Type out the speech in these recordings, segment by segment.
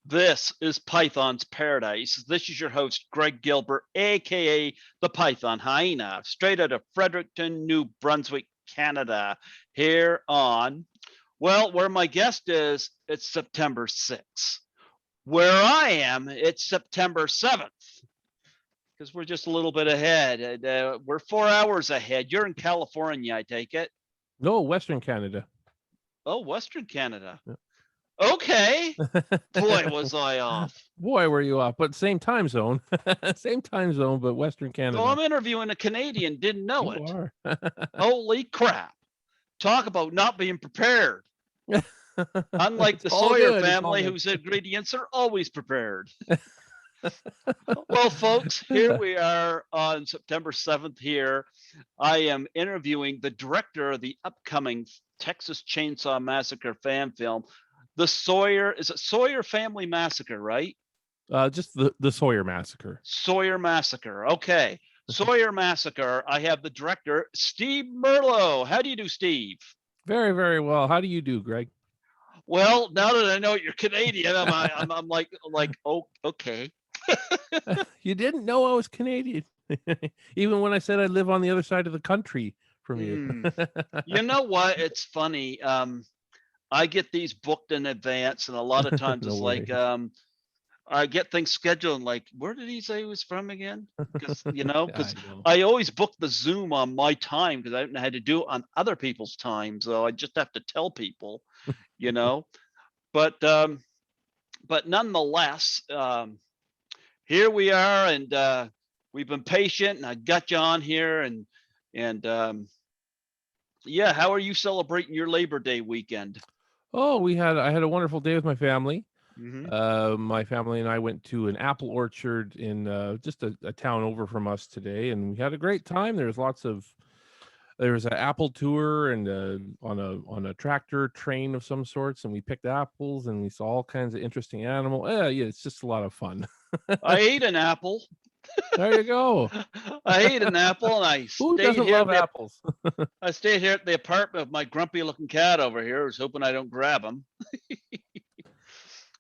This is Python's Paradise. This is your host, Greg Gilbert, aka the Python Hyena, straight out of Fredericton, New Brunswick, Canada, here on, well, where my guest is, it's September 6th. Where I am, it's September 7th, because we're just a little bit ahead. We're 4 hours ahead. You're in California, I take it. No, Western Canada. Oh, Western Canada. Yeah. Okay. Boy, was I off. Boy, were you off. But same time zone. Same time zone, but Western Canada. So I'm interviewing a Canadian, didn't know You it. are. Holy crap. Talk about not being prepared. Unlike the all Sawyer good. family, whose ingredients are always prepared. Well, folks, here we are on September 7th here. I am interviewing the director of the upcoming Texas Chainsaw Massacre fan film, the Sawyer Family Massacre, right? Just the Sawyer Massacre. Sawyer Massacre. Okay. Sawyer Massacre. I have the director, Steve Merlo. How do you do, Steve? Very, very well. How do you do, Greg? Well, now that I know you're Canadian, I'm like, oh, okay. You didn't know I was Canadian, even when I said I live on the other side of the country from you. You know what? It's funny. I get these booked in advance, and a lot of times No it's worries. like, I get things scheduled. Like, where did he say he was from again? Because I always book the Zoom on my time because I don't know how to do it on other people's time, so I just have to tell people, you know. But nonetheless, here we are, and we've been patient, and I got you on here, and yeah, how are you celebrating your Labor Day weekend? Oh, I had a wonderful day with my family. Mm-hmm. My family and I went to an apple orchard in just a town over from us today, and we had a great time. There was an apple tour and on a tractor train of some sorts, and we picked apples and we saw all kinds of interesting animals. Yeah, it's just a lot of fun. I ate an apple. There you go. I ate an apple, and I Who doesn't love apples? I stayed here at the apartment of my grumpy-looking cat over here, who's hoping I don't grab him.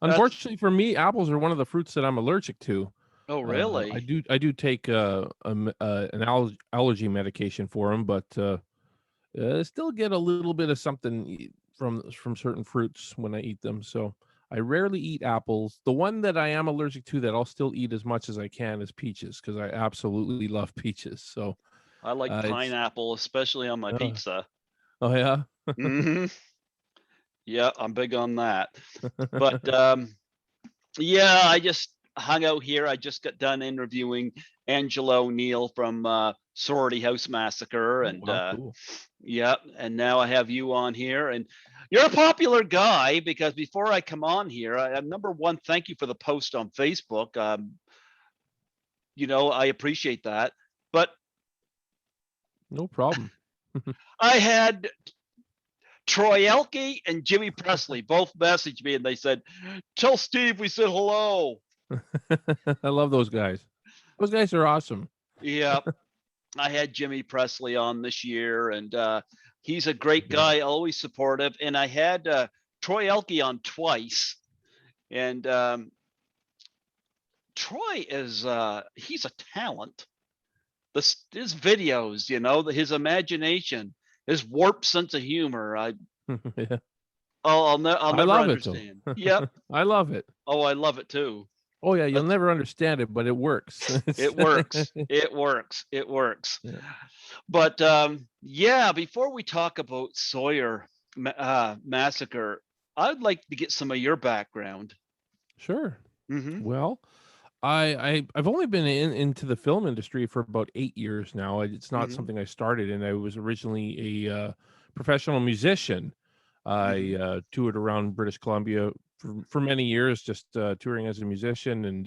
Unfortunately for me, apples are one of the fruits that I'm allergic to. Oh, really? I do take an allergy medication for them, but I still get a little bit of something from certain fruits when I eat them. So I rarely eat apples. The one that I am allergic to that I'll still eat as much as I can is peaches, because I absolutely love peaches. So I like pineapple, especially on my pizza. Oh yeah. Mm-hmm. Yeah, I'm big on that. But yeah, I just hung out here. I just got done interviewing Angela O'Neill from Sorority House Massacre, and cool. yeah, and now I have you on here, and you're a popular guy because before I come on here, number one, thank you for the post on Facebook. I appreciate that, but no problem. I had Troy Elke and Jimmy Presley both messaged me, and they said, "Tell Steve we said hello." I love those guys. Those guys are awesome. Yeah, I had Jimmy Presley on this year, and he's a great guy, always supportive. And I had Troy Elke on twice, and Troy is he's a talent. His videos, his imagination, his warped sense of humor. Yeah. I'll never understand. Yep. I love it. Oh, I love it too. Oh yeah, you'll never understand it, but it works. It works. It works. It works. Yeah. But yeah, before we talk about Sawyer Massacre, I'd like to get some of your background. Sure. Mm-hmm. Well, I've only been into the film industry for about 8 years now. It's not something I started in. I was originally a professional musician. I toured around British Columbia for many years, just touring as a musician and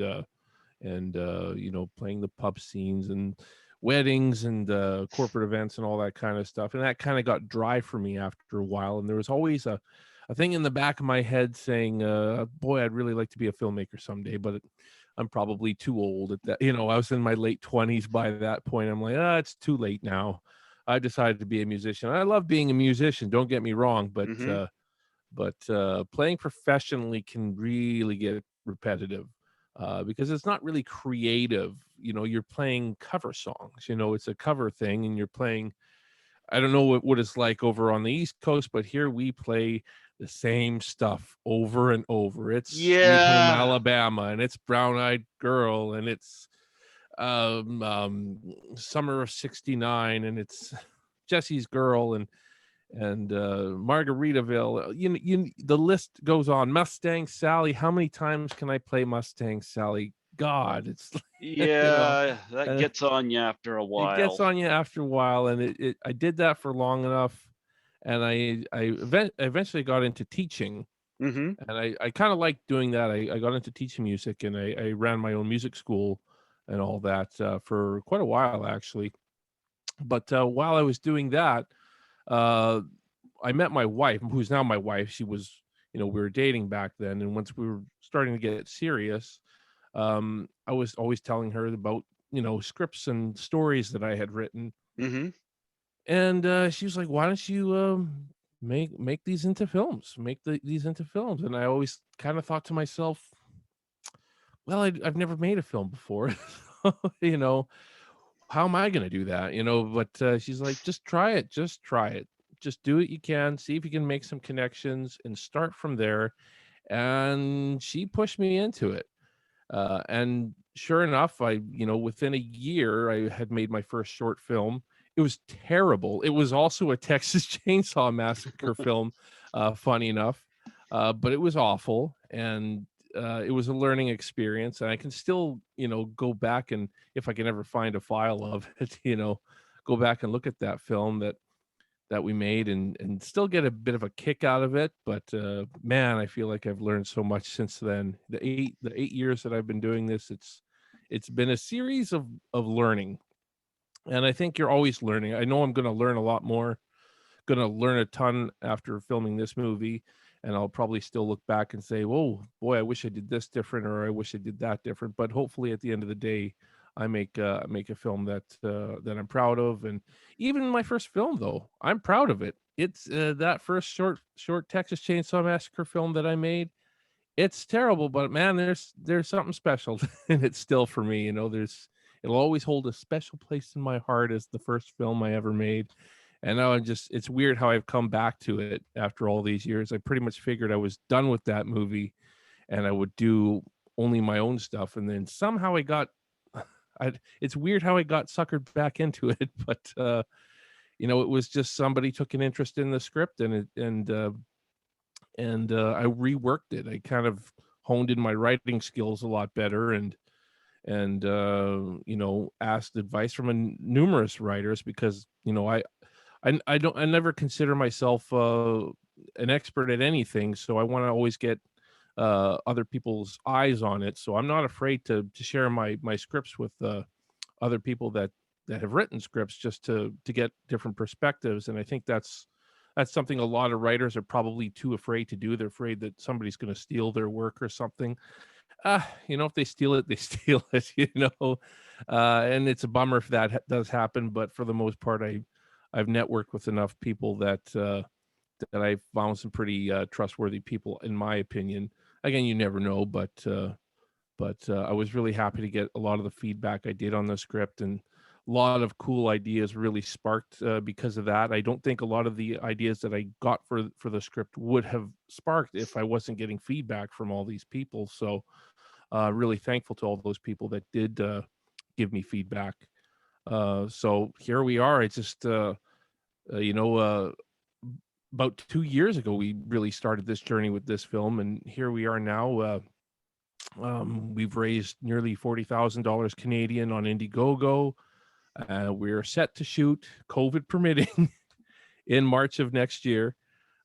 playing the pub scenes and weddings and corporate events and all that kind of stuff. And that kind of got dry for me after a while. And there was always a thing in the back of my head saying, boy, I'd really like to be a filmmaker someday, but I'm probably too old at that. I was in my late 20s by that point. I'm like, it's too late now. I decided to be a musician. I love being a musician, don't get me wrong, but playing professionally can really get repetitive, because it's not really creative. You're playing cover songs. It's a cover thing, and you're playing. I don't know what it's like over on the East Coast, but here we play the same stuff over and over. It's Sweet Home Yeah. Alabama, and it's Brown Eyed Girl, and it's Summer of '69, and it's Jesse's Girl, and Margaritaville. The list goes on. Mustang Sally. How many times can I play Mustang Sally? God, it's you know, Yeah, that uh, gets on you after a it while. gets on you after a while, and I did that for long enough, and eventually got into teaching, Mhm. and I kind of liked doing that. I got into teaching music, and I ran my own music school and all that for quite a while actually. But while I was doing that, uh, I met my wife, who's now my wife. She was, we were dating back then, and once we were starting to get serious, I was always telling her about scripts and stories that I had written, Mhm. and she was like, "Why don't you make these into films? Make these into films?" And I always kind of thought to myself, "Well, I've never made a film before, so, how am I going to do that?" But she's like, just try it, just do what you can, see if you can make some connections, and start from there. And she pushed me into it. And sure enough, within a year, I had made my first short film. It was terrible. It was also a Texas Chainsaw Massacre film, funny enough, but it was awful, and it was a learning experience. And I can still, go back, and if I can ever find a file of it, go back and look at that film that we made, and still get a bit of a kick out of it. But man, I feel like I've learned so much since then. The 8 years that I've been doing this, it's been a series of learning, and I think you're always learning. I know I'm going to learn a lot more, going to learn a ton after filming this movie, and I'll probably still look back and say, "Whoa, boy, I wish I did this different, or I wish I did that different." But hopefully, at the end of the day, I make a film that I'm proud of. And even my first film, though, I'm proud of it. It's that first short Texas Chainsaw Massacre film that I made. It's terrible, but man, there's something special in it still for me. It'll always hold a special place in my heart as the first film I ever made. And now it's weird how I've come back to it after all these years. I pretty much figured I was done with that movie, and I would do only my own stuff. And then somehow it's weird how I got suckered back into it, but it was just somebody took an interest in the script, and I reworked it. I kind of honed in my writing skills a lot better, and asked advice from numerous writers, because I never consider myself an expert at anything, so I want to always get other people's eyes on it. So I'm not afraid to share my scripts with other people that have written scripts, just to get different perspectives. And I think that's something a lot of writers are probably too afraid to do. They're afraid that somebody's going to steal their work or something. If they steal it, they steal it. And it's a bummer if that does happen. But for the most part, I've networked with enough people that I've found some pretty trustworthy people, in my opinion. Again, you never know, but I was really happy to get a lot of the feedback I did on the script, and a lot of cool ideas really sparked because of that. I don't think a lot of the ideas that I got for the script would have sparked if I wasn't getting feedback from all these people. So, really thankful to all those people that did give me feedback. So here we are. It's just uh, you know, uh, about 2 years ago, we really started this journey with this film, and here we are now. We've raised nearly $40,000 Canadian on Indiegogo. We're set to shoot, COVID permitting, in March of next year.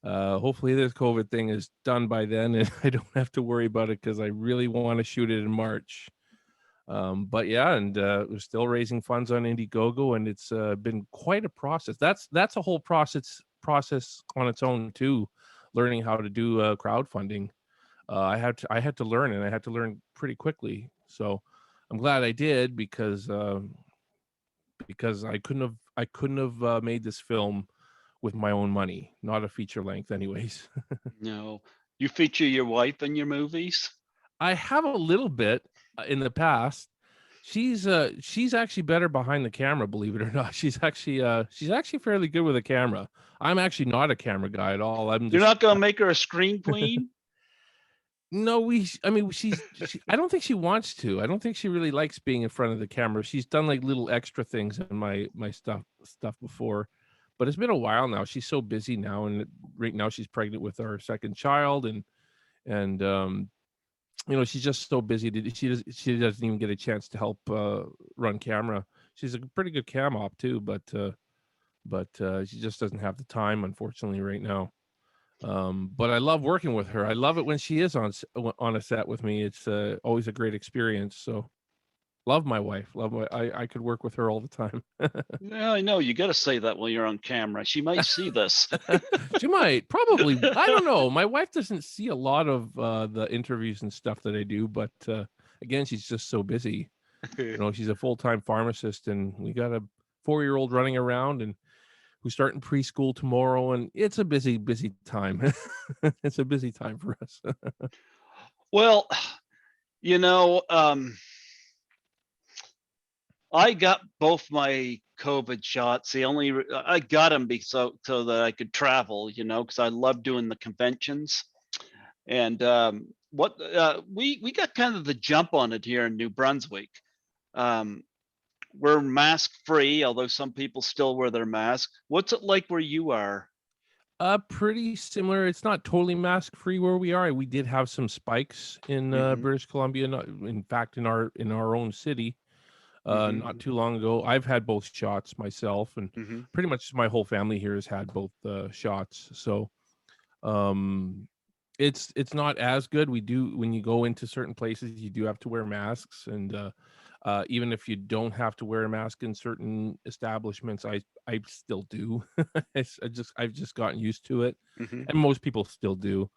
Hopefully, this COVID thing is done by then, and I don't have to worry about it, because I really want to shoot it in March. But yeah, and we're still raising funds on Indiegogo, and it's been quite a process. That's a whole process on its own too, learning how to do crowdfunding. I had to learn, and I had to learn pretty quickly. So I'm glad I did, because I couldn't have made this film with my own money, not a feature length, anyways. No. You feature your wife in your movies? I have a little bit in the past. She's actually better behind the camera, believe it or not. She's actually fairly good with a camera. I'm actually not a camera guy at all. I'm You're just not gonna make her a screen queen? no, I mean, I don't think she wants to. I don't think she really likes being in front of the camera. She's done like little extra things in my stuff before, but it's been a while now. She's so busy now, and right now she's pregnant with our second child, and she's just so busy that she doesn't even get a chance to help run camera. She's a pretty good cam op too, but she just doesn't have the time, unfortunately, right now. But I love working with her. I love it when she is on a set with me. It's always a great experience. So love my wife. I could work with her all the time. Yeah, I know. You got to say that while you're on camera. She might see this. She might probably. I don't know. My wife doesn't see a lot of the interviews and stuff that I do, but again, she's just so busy. She's a full-time pharmacist, and we got a 4-year-old running around, and who's starting preschool tomorrow, and it's a busy, busy time. It's a busy time for us. Well, you know, I got both my COVID shots. I got them so that I could travel, because I love doing the conventions. And what we got kind of the jump on it here in New Brunswick. Um, we're mask free, although some people still wear their mask. What's it like where you are? Pretty similar. It's not totally mask free where we are. We did have some spikes in Hmm. British Columbia. In fact, in our own city, Hmm. not too long ago. I've had both shots myself, and Hmm. pretty much my whole family here has had both shots. So um, it's not as good. We do when you go into certain places, you do have to wear masks, and even if you don't have to wear a mask in certain establishments, I still do. I've just gotten used to it, Hmm. and most people still do.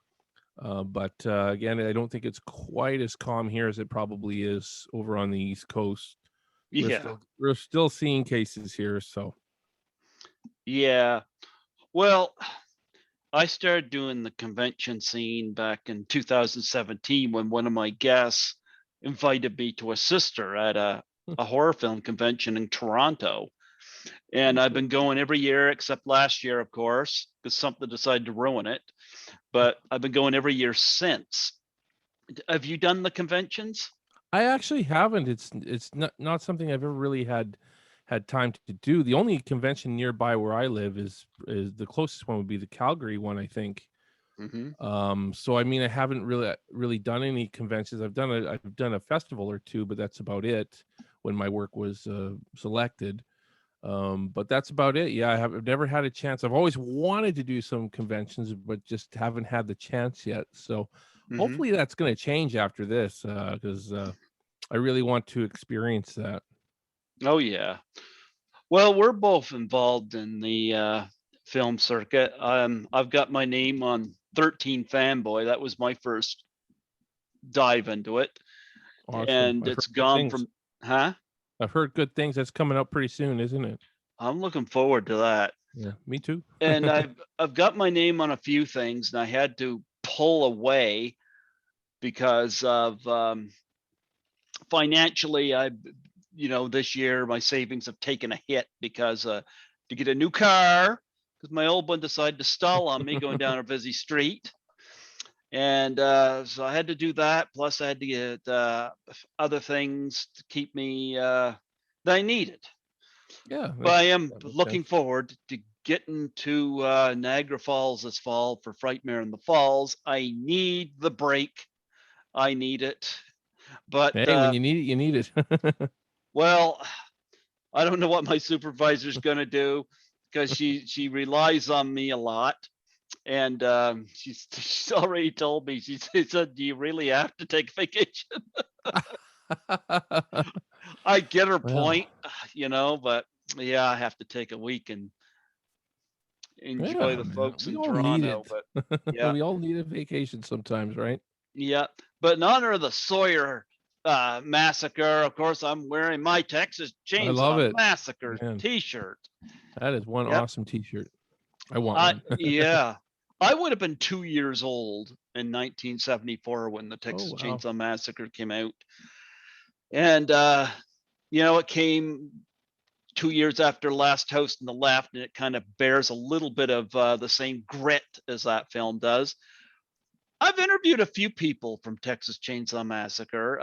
But again, I don't think it's quite as calm here as it probably is over on the East Coast. We're Yeah. still we're still seeing cases here, so Yeah. Well, I started doing the convention scene back in 2017 when one of my guests invited me to assist her at a horror film convention in Toronto. And I've been going every year except last year, of course, because something decided to ruin it. But I've been going every year since. Have you done the conventions? I actually haven't. It's not something I've ever really had time to do. The only convention nearby where I live is the closest one would be the Calgary one, I think. Hmm. So I mean, I haven't really done any conventions. I've done a festival or two, but that's about it when my work was selected. But that's about it. Yeah, I've never had a chance. I've always wanted to do some conventions, but just haven't had the chance yet. So Hmm. hopefully that's going to change after this, because I really want to experience that. Oh, yeah. Well, we're both involved in the film circuit. I've got my name on 13 Fanboy. That was my first dive into it. Awesome. And I've heard it's good gone things. from, huh? I've heard good things. That's coming up pretty soon, isn't it? I'm looking forward to that. Yeah, me too. And I've got my name on a few things, and I had to pull away because of financially. This year my savings have taken a hit because to get a new car, because my old one decided to stall on me going down a busy street. And so I had to do that. Plus, I had to get other things to keep me that I needed. Yeah, But I am that makes looking sense. forward to getting to Niagara Falls this fall for Frightmare in the Falls. I need the break. I need it. But Hey, when you need it, you need it. well, I don't know what my supervisor's going to do because she relies on me a lot. And she's already told me. She said, "Do you really have to take vacation?" I get her Well, point, but yeah, I have to take a week and enjoy yeah, the man, folks we in all need Toronto. it. But yeah, We all need a vacation sometimes, right? yeah. But in honor of the Sawyer massacre, of course, I'm wearing my Texas I love Chainsaw it, Massacre man. T-shirt. That is one Yep. awesome T-shirt. I want one. Yeah. I would have been 2 years old in 1974 when the Oh Texas wow. Chainsaw Massacre came out. And it came 2 years after Last House on the Left, and it kind of bears a little bit of the same grit as that film does. I've interviewed a few people from Texas Chainsaw Massacre.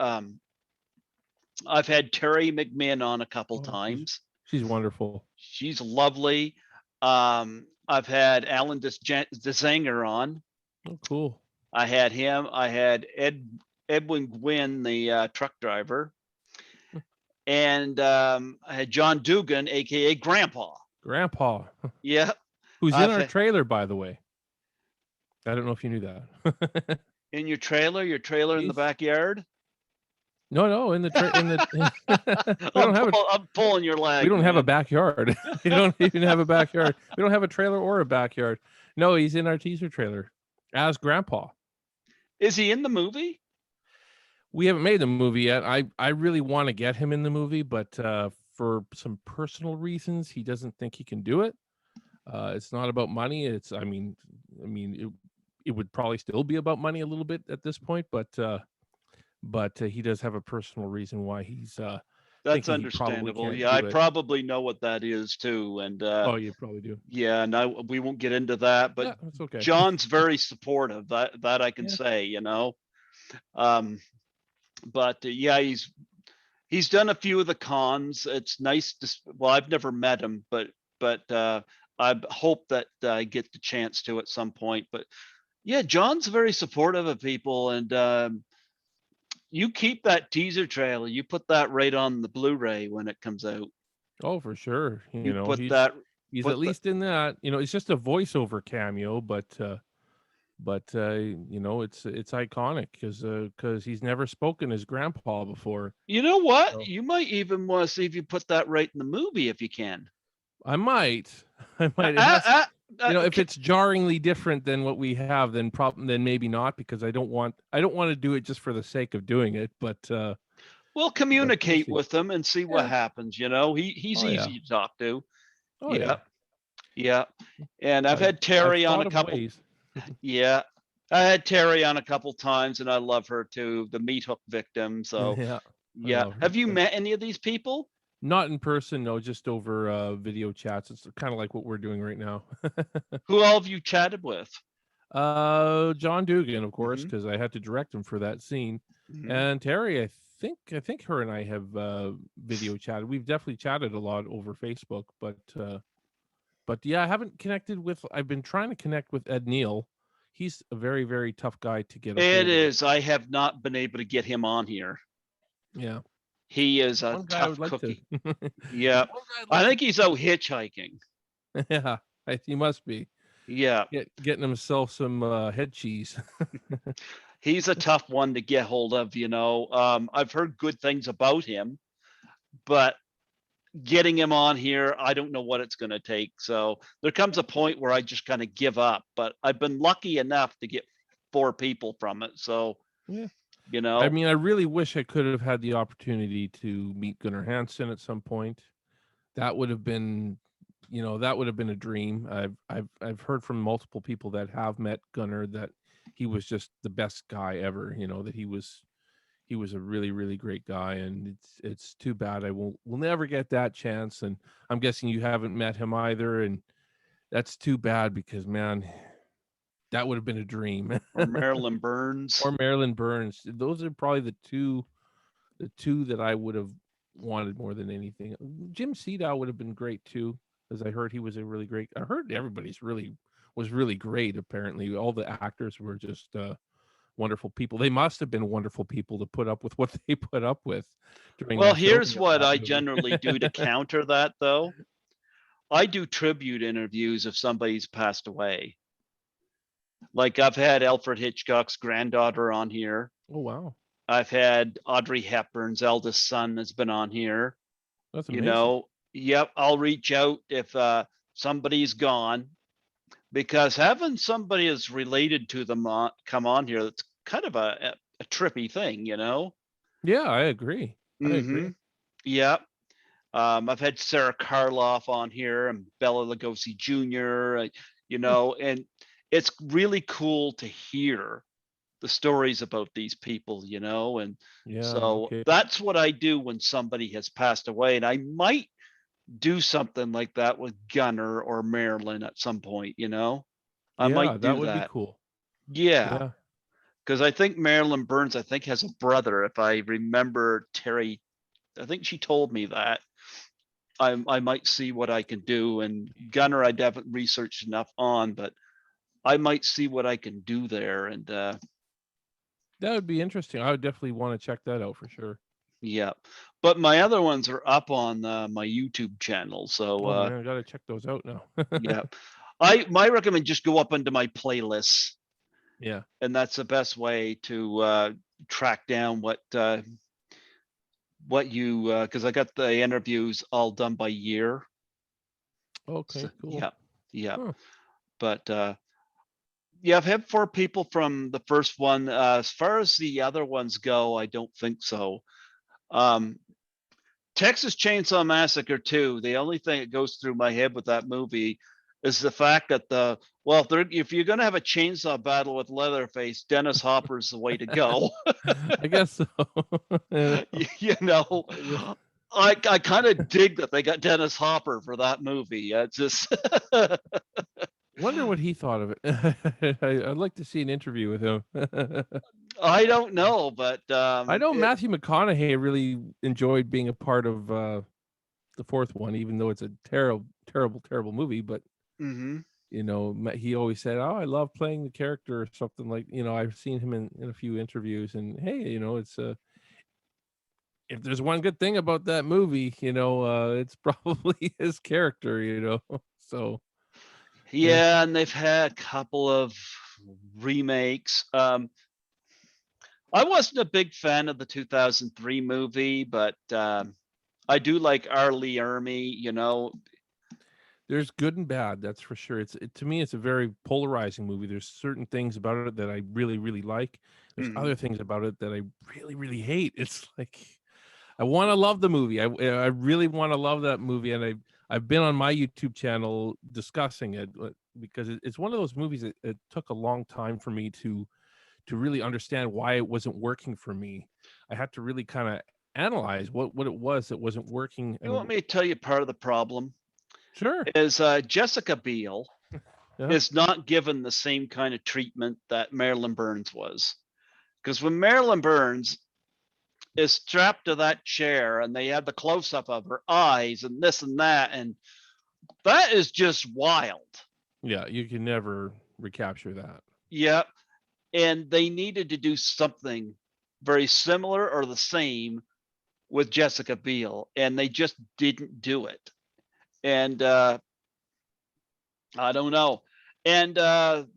I've had Terry McMinn on a couple Oh, times. she's wonderful. She's lovely. I've had Alan DeZanger on. Oh, cool. I had him. I had Edwin Gwynn, the truck driver. And I had John Dugan, aka Grandpa. Grandpa. Yeah. Who's in our trailer, by the way. I don't know if you knew that. In your trailer in the backyard? No, in the we don't have I'm pulling your leg. We don't have a backyard. We don't even have a backyard. We don't have a trailer or a backyard. No, he's in our teaser trailer as Grandpa. Is he in the movie? We haven't made the movie yet. I really want to get him in the movie, but for some personal reasons, he doesn't think he can do it. It's not about money. I mean, it would probably still be about money a little bit at this point, but he does have a personal reason why he's that's understandable. Yeah, I probably know what that is too. And oh, you probably do. Yeah, and we won't get into that, but yeah, that's okay. John's very supportive. That I can say, But yeah, he's done a few of the cons. It's nice to. Well, I've never met him, but I hope that I get the chance to at some point. But yeah, John's very supportive of people, and you keep that teaser trailer. You put that right on the Blu-ray when it comes out. Oh, for sure. He's at least in that. It's just a voiceover cameo, but it's iconic because he's never spoken as Grandpa before. You know what? So, you might even want to see if you put that right in the movie if you can. I might. If it's jarringly different than what we have, then maybe not, because I don't want to do it just for the sake of doing it. But we'll communicate with him and see what happens. He's easy to talk to. Oh yeah. And I've had Terry on a couple. Yeah, I had Terry on a couple times, and I love her too. The meat hook victim. So yeah. Have you met any of these people? Not in person, no, just over video chats. It's kind of like what we're doing right now. Who all have you chatted with? John Dugan, of course, because I had to direct him for that scene. And Terry, I think her and I have video chatted. We've definitely chatted a lot over Facebook, but yeah, I haven't connected with. I've been trying to connect with Ed Neal. He's a very, very tough guy to get. It is. I have not been able to get him on here. Yeah. He is a tough cookie. Yeah. I think he's out hitchhiking. Yeah, he must be. Yeah. Getting himself some head cheese. He's a tough one to get hold of, I've heard good things about him, but getting him on here, I don't know what it's going to take. So there comes a point where I just kind of give up, but I've been lucky enough to get 4 people from it. So, yeah. I mean, I really wish I could have had the opportunity to meet Gunnar Hansen at some point. That would have been, a dream. I've heard from multiple people that have met Gunnar that he was just the best guy ever. That he was a really, really great guy, and it's too bad we'll never get that chance. And I'm guessing you haven't met him either, and that's too bad because, man, that would have been a dream. Or Marilyn Burns. Those are probably the two that I would have wanted more than anything. Jim Seedow would have been great too, because I heard he was a really great. I heard everybody's was really great. Apparently, all the actors were just wonderful people. They must have been wonderful people to put up with what they put up with. Well, here's what I generally do to counter that, though. I do tribute interviews if somebody's passed away. Like I've had Alfred Hitchcock's granddaughter on here. Oh, wow. I've had Audrey Hepburn's eldest son has been on here. That's amazing. Yep, I'll reach out if somebody's gone, because having somebody is related to them come on here, that's kind of a trippy thing, Yeah, I agree. I agree. Yep. I've had Sarah Karloff on here and Bela Lugosi Jr., and it's really cool to hear the stories about these people, and Yeah, no so kidding. that's what I do when somebody has passed away, and I might do something like that with Gunner or Marilyn at some point. I Yeah, might that do would be that. cool. Yeah, Yeah. because I think Marilyn Burns, I think, has a brother. If I remember Terry, I think she told me that. I might see what I can do. And Gunner, I haven't researched enough on, but I might see what I can do there. And That would be interesting. I would definitely wanna check that out for sure. yeah, but my other ones are up on my YouTube channel. So Oh, man, I gotta check those out now. yeah, I recommend just go up into my playlists, Yeah. and that's the best way to track down what you because I got the interviews all done by year. So, Okay, cool. yeah, yeah. Huh. But yeah, I've had 4 people from the first one. As far as the other ones go, I don't think so. Um, Texas Chainsaw Massacre 2, the only thing that goes through my head with that movie is the fact that if you're going to have a chainsaw battle with Leatherface, Dennis Hopper's the way to go. I guess so. You you know, know? I kind of dig that they got Dennis Hopper for that movie. It's just Wonder what he thought of it. I'd like to see an interview with him. I don't know, but I know Matthew McConaughey really enjoyed being a part of, the 4th one, even though it's a terrible movie, but, mhm. he always said, "Oh, I love playing the character," or something like I've seen him in a few interviews, and, hey, it's, if there's one good thing about that movie, it's probably his character, So, yeah. Yeah, and they've had a couple of remakes. I wasn't a big fan of the 2003 movie, but I do like R. Lee Ermey. There's good and bad, that's for sure. To me, it's a very polarizing movie. There's certain things about it that I really, really like. There's Mhm. other things about it that I really, really hate. It's like I want to love the movie. I really want to love that movie, and I've been on my YouTube channel discussing it because it's one of those movies that it took a long time for me to really understand why it wasn't working for me. I had to really kind of analyze what it was that wasn't working. You And want me to tell you part of the problem sure, is Jessica Biel yeah, is not given the same kind of treatment that Marilyn Burns was. Because when Marilyn Burns is strapped to that chair and they have the close up of her eyes and this and that, and that is just wild. yeah, you can never recapture that. Yeah. And they needed to do something very similar or the same with Jessica Biel, and they just didn't do it. And I don't know. And the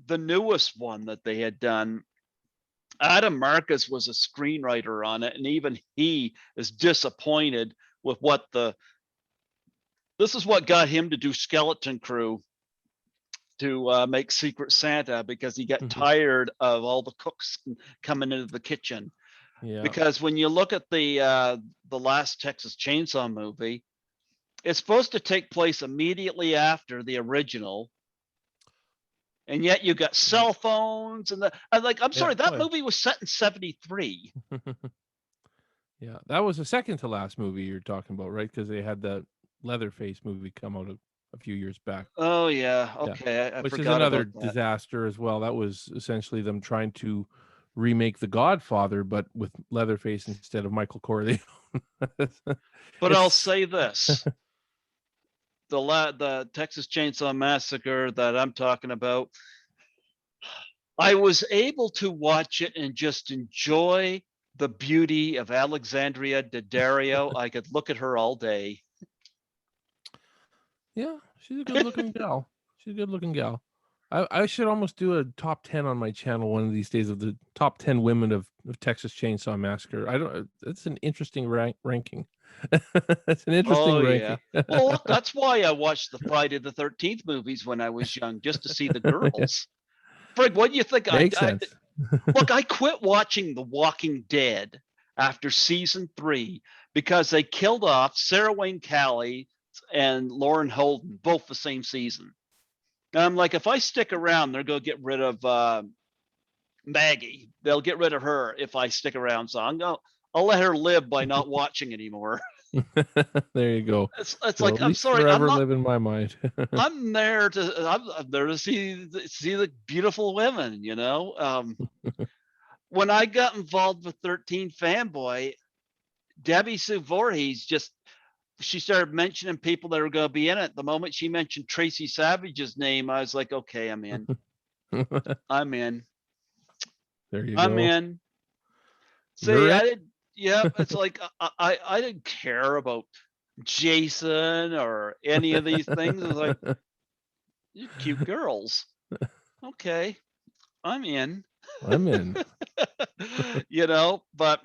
newest one that they had done, Adam Marcus was a screenwriter on it, and even he is disappointed with what the. This is what got him to do Skeleton Crew to make Secret Santa because he got Mhm. tired of all the cooks coming into the kitchen. Yeah, Because when you look at the last Texas Chainsaw movie, it's supposed to take place immediately after the original, and yet you got yeah, cell phones and like I'm yeah. sorry, Oh, that yeah. movie was set in 73. Yeah, that was the second to last movie you're talking about, right? Because they had that Leatherface movie come out a few years back. Oh yeah, Yeah, okay, I which is forgot another about that. disaster as well. That was essentially them trying to remake The Godfather, but with Leatherface instead of Michael Corleone. But I'll It's say this: the Texas Chainsaw Massacre that I'm talking about, I was able to watch it and just enjoy the beauty of Alexandria Daddario. I could look at her all day. yeah, she's a good-looking gal. She's a good-looking gal. I should almost do a top 10 on my channel one of these days of the top 10 women of Texas Chainsaw Massacre. I don't It's an interesting ranking. It's an interesting Oh yeah. ranking. Well, look, that's why I watched the Friday the 13th movies when I was young, just to see the girls. Frig, what do you think? Makes sense. Look, I quit watching The Walking Dead after season 3 because they killed off Sarah Wayne Callie and Lauren Holden both the same season. And I'm like, if I stick around, they're going to get rid of Maggie. They'll get rid of her if I stick around. So I'll let her live by not watching anymore. There you go. It's So like, at I'm least sorry, I'm forever not. live in my mind. I'm there to see the beautiful women. When I got involved with 13 Fanboy, Debbie Sue Voorhees she started mentioning people that are going to be in it. The moment she mentioned Tracy Savage's name, I was like, okay, I'm in. I'm in. There you I'm go. in. You're See, in. I didn't. Yeah, it's like I didn't care about Jason or any of these things. It's like, you cute girls. Okay, I'm in. I'm in. But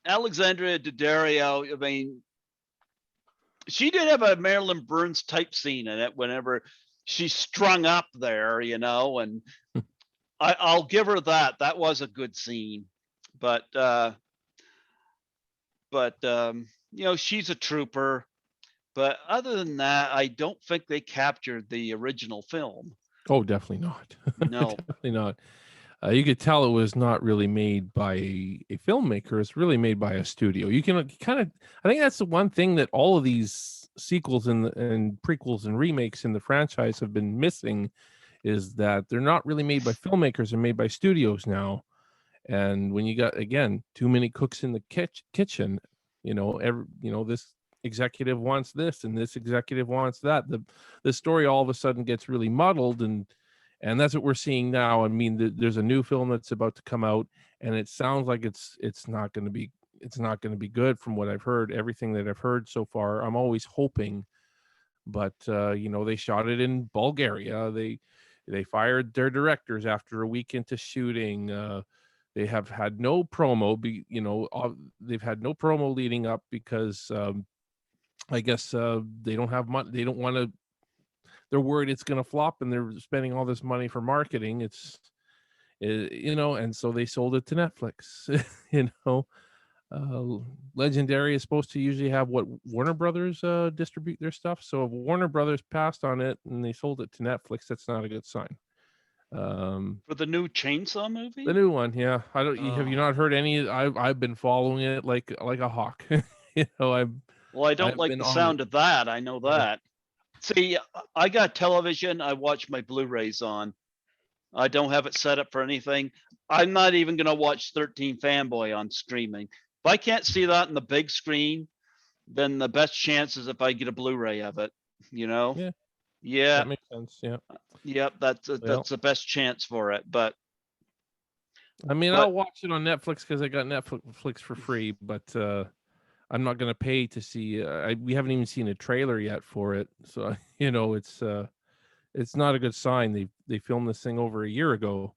Alexandria Daddario, I mean, she did have a Marilyn Burns type scene in it whenever she's strung up there, and I'll give her that. That was a good scene. But she's a trooper. But other than that, I don't think they captured the original film. Oh, definitely not. No. Definitely not. You could tell it was not really made by a filmmaker. It's really made by a studio. You can kind of, I think that's the one thing that all of these sequels and prequels and remakes in the franchise have been missing, is that they're not really made by filmmakers. They're made by studios now. And when you got, again, too many cooks in the kitchen, this executive wants this and this executive wants that, the story all of a sudden gets really muddled, and that's what we're seeing now. I mean, there's a new film that's about to come out, and it sounds like it's not going to be good from what I've heard. Everything that I've heard so far, I'm always hoping, but they shot it in Bulgaria. They fired their directors after a week into shooting. They have had no promo. They've had no promo leading up because I guess they don't have money. They don't want to. They're worried it's going to flop, and they're spending all this money for marketing. And so they sold it to Netflix. you know, Legendary is supposed to usually have what Warner Brothers distribute their stuff. So if Warner Brothers passed on it and they sold it to Netflix, that's not a good sign. For the new Chainsaw The movie? new one, yeah. I don't. Have you Oh. not heard any? I've been following it like a hawk. Well, I don't I've like been the on it. sound of that. I know Yeah. that. See, I got television. I watch my Blu-rays on. I don't have it set up for anything. I'm not even going to watch 13 Fanboy on streaming. If I can't see that in the big screen, then the best chance is if I get a Blu-ray of it. You know? Yeah, Yeah. that makes sense. Yeah. Yep. That's Well, the best chance for it. But I mean, but I'll watch it on Netflix because I got Netflix for free, but I'm not gonna pay to see. We haven't even seen a trailer yet for it, so it's not a good sign. They filmed this thing over a year ago,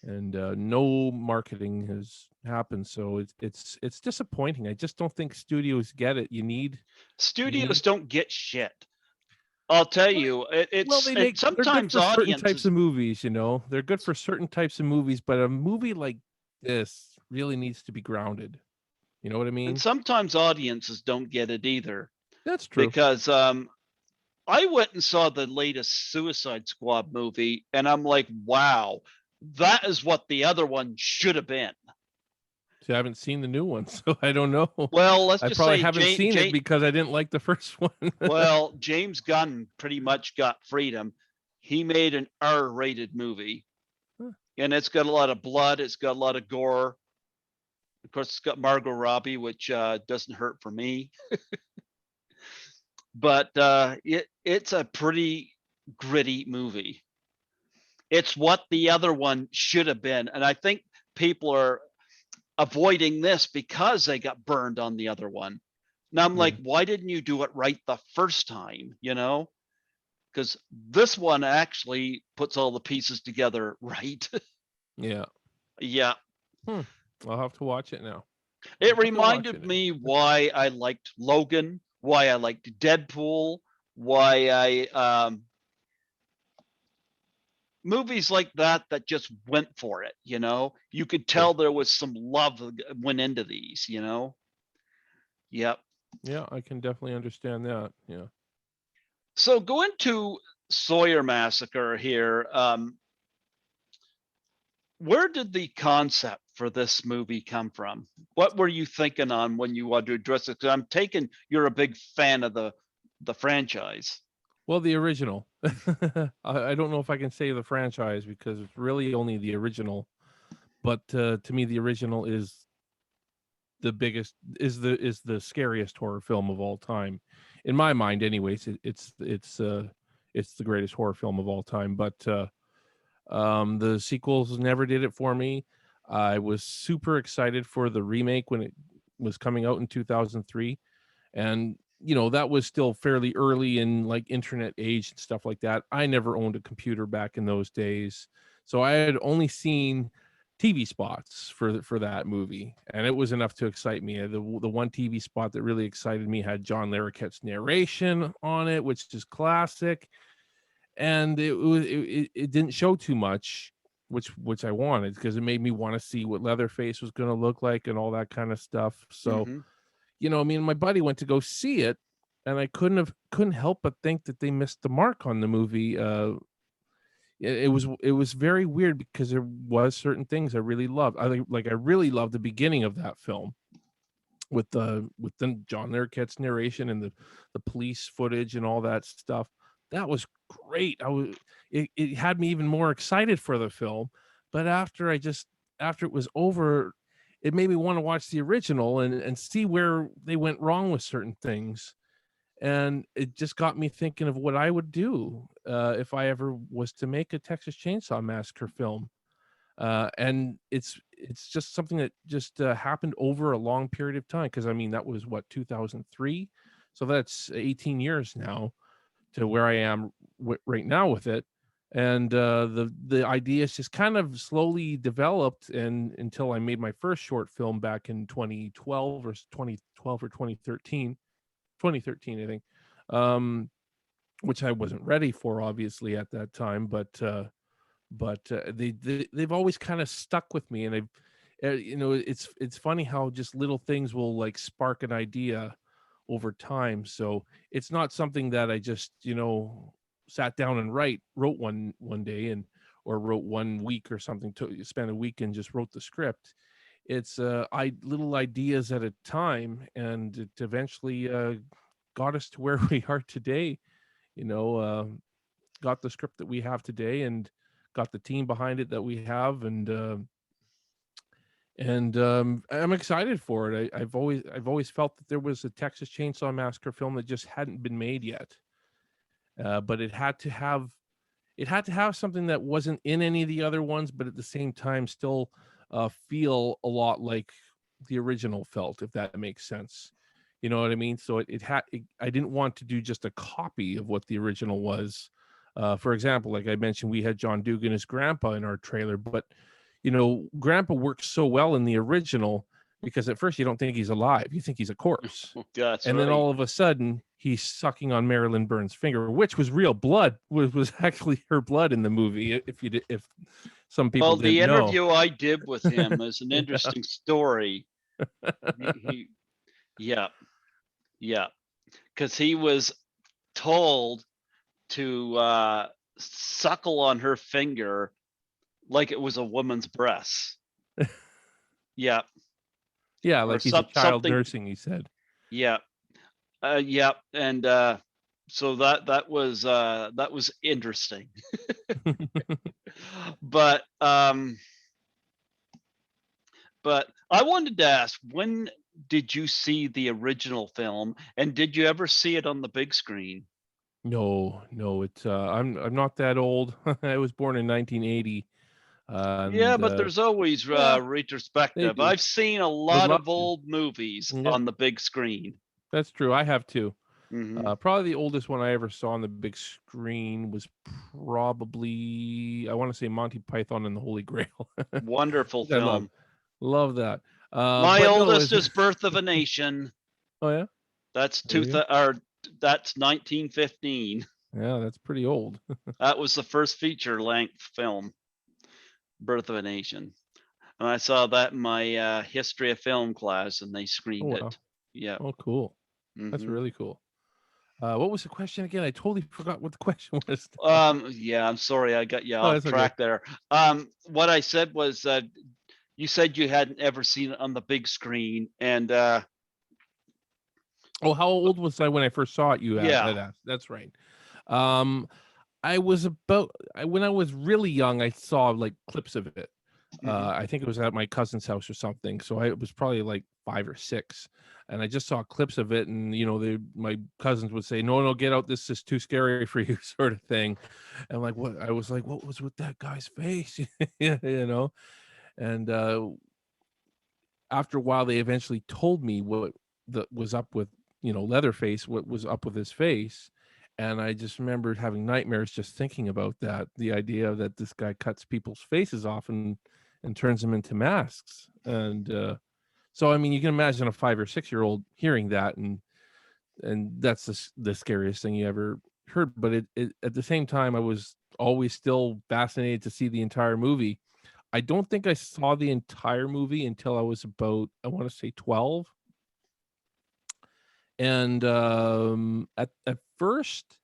and no marketing has happened. So it's disappointing. I just don't think studios get it. You studios need. don't get shit. I'll tell Well, you, they're good sometimes for certain types audiences of movies. They're good for certain types of movies, but a movie like this really needs to be grounded. You know what I and mean? sometimes audiences don't get it either That's true. because I went and saw the latest Suicide Squad movie, and I'm like, wow, that is what the other one should have been. See, I haven't seen the new one, so I don't know. Well, let's I just probably say haven't seen it because I didn't like the first one. James Gunn pretty much got freedom. He made an R-rated movie, Huh. and it's got a lot of blood. It's got a lot of gore. Of course, it's got Margot Robbie, which doesn't hurt for me. But it's a pretty gritty movie. It's what the other one should have been, and I think people are avoiding this because they got burned on the other one. Now I'm like, Yeah. why didn't you do it right the first time? Because this one actually puts all the pieces together right. Yeah. Yeah. Hmm. I'll have to watch it now. It I'll have to watch it reminded now. me why I liked Logan, why I liked Deadpool, why I movies like that just went for it. You could Yeah. tell there was some love that went into these. Yep. Yeah, I can definitely understand that. Yeah. So going to Sawyer Massacre here. Where did the concept for this movie come from? What were you thinking on when you wanted to address it? 'Cause I'm taking you're a big fan of the franchise. Well, the original. I don't know if I can say the franchise because it's really only the original. But to me, the original is the biggest is the scariest horror film of all time, in my mind. Anyways, it's the greatest horror film of all time. But the sequels never did it for me. I was super excited for the remake when it was coming out in 2003, and that was still fairly early in like internet age and stuff like that. I never owned a computer back in those days, so I had only seen TV spots for that movie, and it was enough to excite me. The one TV spot that really excited me had John Larroquette's narration on it, which is classic, and it didn't show too much, which I wanted, because it made me want to see what Leatherface was going to look like and all that kind of stuff. So Hmm. me and my buddy went to go see it, and I couldn't help but think that they missed the mark on the movie. It was very weird because there was certain things I really loved. I really loved the beginning of that film with the John Larroquette's narration and the police footage and all that stuff. That was great. It had me even more excited for the film. But after it was over, it made me want to watch the original and see where they went wrong with certain things. And it just got me thinking of what I would do if I ever was to make a Texas Chainsaw Massacre film. And it's just something that just happened over a long period of time, because I mean that was what, 2003, so that's 18 years now to where I am right now with it. And the ideas just kind of slowly developed, and until I made my first short film back in 2012 or 2013, I think, um, which I wasn't ready for, obviously, at that time. But they've always kind of stuck with me, and it's funny how just little things will like spark an idea over time. So it's not something that I just sat down and wrote one day, and or wrote 1 week or something, to spend a week and just wrote the script. It's I little ideas at a time, and it eventually got us to where we are today. you know uh, got the script that we have today, and got the team behind it that we have, and I'm excited for it. I've always felt that there was a Texas Chainsaw Massacre film that just hadn't been made yet, but it had to have something that wasn't in any of the other ones, but at the same time still feel a lot like the original felt, if that makes sense. You know what I mean? So I didn't want to do just a copy of what the original was. For example, like I mentioned, we had John Dugan as Grandpa in our trailer, but Grandpa works so well in the original because at first you don't think he's alive, you think he's a corpse, That's and then right. all of a sudden he's sucking on Marilyn Burns' finger, which was real blood, was actually her blood in the movie. If some people Well, the didn't know. interview I did with him is an interesting story. He yeah, yeah, because he was told to suckle on her finger like it was a woman's breast. Yeah, Yeah, or like he's a child something. nursing, he said. Yeah, yeah, and so that was interesting. But but I wanted to ask, when did you see the original film, and did you ever see it on the big screen? No, no, it's I'm not that old. I was born in 1980, Yeah, and but there's always yeah, they retrospective. do. I've seen a Would lot love of to. old movies Yep, on the big screen. that's true. I have too. Hmm. Probably the oldest one I ever saw on the big screen was probably, I want to say, Monty Python and the Holy Grail. Wonderful Which I film. love that. My But no, oldest is Birth of a Nation. oh yeah, That's there you go. that's 1915. Yeah, that's pretty old. That was the first feature length film, Birth of a Nation. And I saw that in my history of film class, and they Oh screened wow. it. Yeah. Oh cool. That's Hmm. really cool. What was the question again? I totally forgot what the question was. Yeah, I'm sorry, I got you Oh, off that's okay. track there. What I said was, you said you hadn't ever seen it on the big screen, and Oh, how old was I when I first saw it? You yeah. had asked. That's right. Um, when I was really young, I saw like clips of it. Hmm. I think it was at my cousin's house or something. So I was probably like 5 or 6, and I just saw clips of it. And my cousins would say, "No, no, get out! This is too scary for you," sort of thing. And like, what? I was like, "What was with that guy's face?" Yeah, And after a while, they eventually told me what was up with Leatherface, what was up with his face. And I just remembered having nightmares just thinking about that, the idea that this guy cuts people's faces off and turns them into masks. And so, I mean, you can imagine a 5 or 6 year old hearing that, and that's the scariest thing you ever heard. But it at the same time, I was always still fascinated to see the entire movie. I don't think I saw the entire movie until I was about, I wanna say 12, and, at first,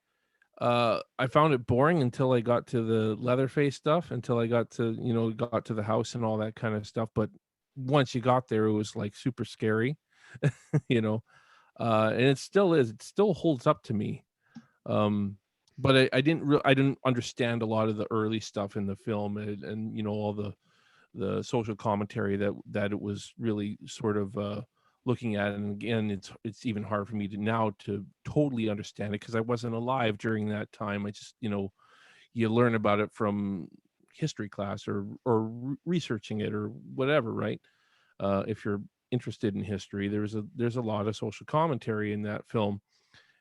I found it boring until I got to the Leatherface stuff, until I got to the house and all that kinda stuff. But once you got there, it was, like, super scary, you know, and it still is, it still holds up to me. Um, but I didn't understand a lot of the early stuff in the film, and all the social commentary that it was really sort of looking at. And again, it's even hard for me to now to totally understand it because I wasn't alive during that time. I just you learn about it from history class or researching it or whatever, right? If you're interested in history, there's a lot of social commentary in that film.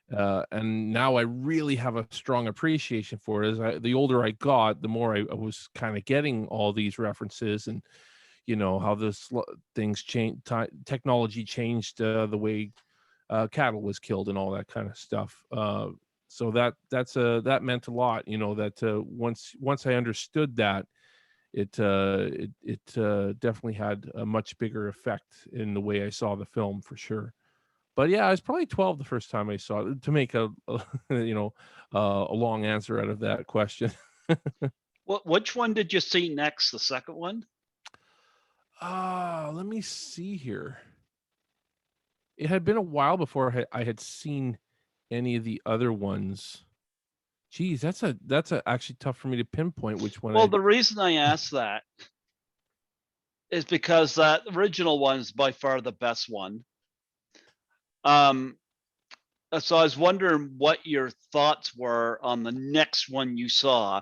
And now I really have a strong appreciation for it. The older I got, the more I was kind of getting all these references, and how things change, technology changed the way cattle was killed and all that kind of stuff. So that meant a lot. That once I understood that, it definitely had a much bigger effect in the way I saw the film for sure. But yeah, I was probably 12 the first time I saw it, to make a a long answer out of that question. Which one did you see next? The second one? Let me see here. It had been a while before I had seen any of the other ones. Geez, that's actually tough for me to pinpoint which one Well, I. the reason I asked that is because that original one is by far the best one. Um, so I was wondering what your thoughts were on the next one you saw.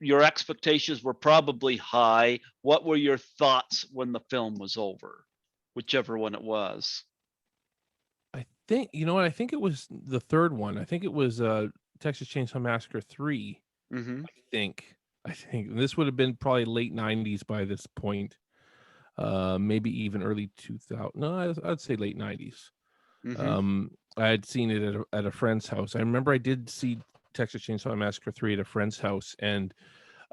Your expectations were probably high. What were your thoughts when the film was over? Whichever one it was. I think you know what, I think it was the third one. I think it was Texas Chainsaw Massacre 3. Mhm. I think this would have been probably late 90s by this point. Maybe even early 2000. No, I'd say late 90s. Mhm. I had seen it at a friend's house. I remember I did see Texas Chainsaw Massacre 3 at a friend's house, and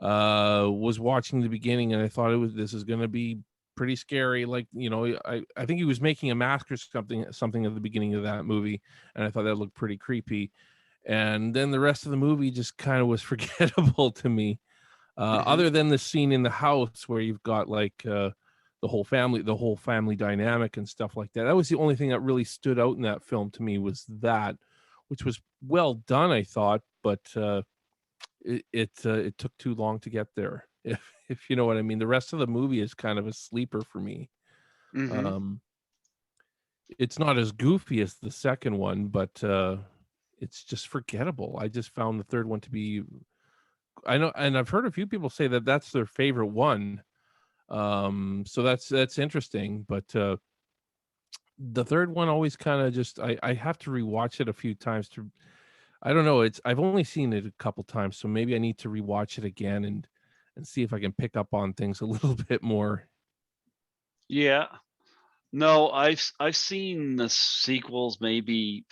was watching the beginning, and I thought this is going to be pretty scary. Like, I think he was making a mask or something at the beginning of that movie, and I thought that looked pretty creepy. And then the rest of the movie just kind of was forgettable to me. Mhm. Other than the scene in the house where you've got like the whole family dynamic and stuff like that. That was the only thing that really stood out in that film to me, was that, which was well done, I thought, but it took too long to get there. If you know what I mean. The rest of the movie is kind of a sleeper for me. Mhm. Um, it's not as goofy as the second one, but it's just forgettable. I just found the third one to be. I know, and I've heard a few people say that that's their favorite one. So that's interesting. But the third one always kind of just, I have to rewatch it a few times to. I don't know. I've only seen it a couple times, so maybe I need to rewatch it again and see if I can pick up on things a little bit more. Yeah. No, I've seen the sequels maybe.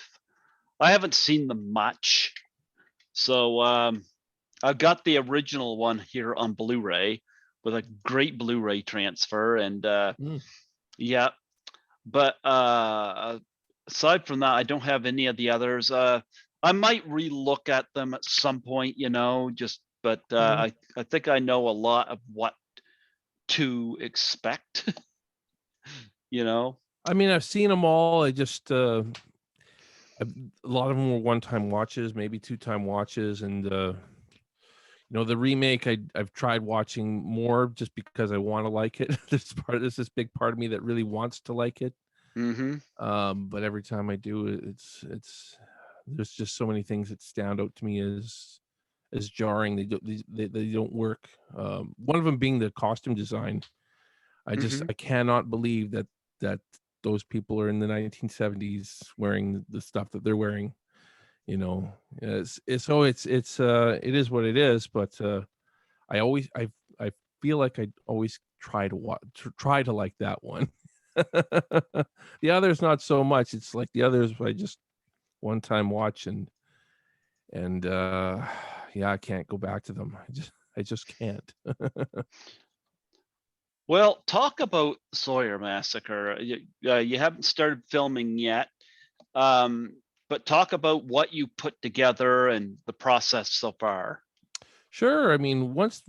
I haven't seen them much. So I've got the original one here on Blu-ray with a great Blu-ray transfer, and Mm. yeah, but aside from that, I don't have any of the others. I might relook at them at some point, but Mhm. I think I know a lot of what to expect, you know. I mean, I've seen them all. A lot of them were one-time watches, maybe two-time watches, and the remake I've tried watching more just because I want to like it. There's this big part of me that really wants to like it. Mm-hmm. But every time I do, it's there's just so many things that stand out to me as jarring. They don't work. One of them being the costume design. Mm-hmm. I cannot believe that those people are in the 1970s wearing the stuff that they're wearing. It is what it is. But I always I feel like I always try to like that one. The others not so much. It's like the others I just one time watch and yeah, I can't go back to them. I just can't. Well, talk about Sawyer Massacre. You haven't started filming yet, um, but talk about what you put together and the process so far. Sure. I mean, once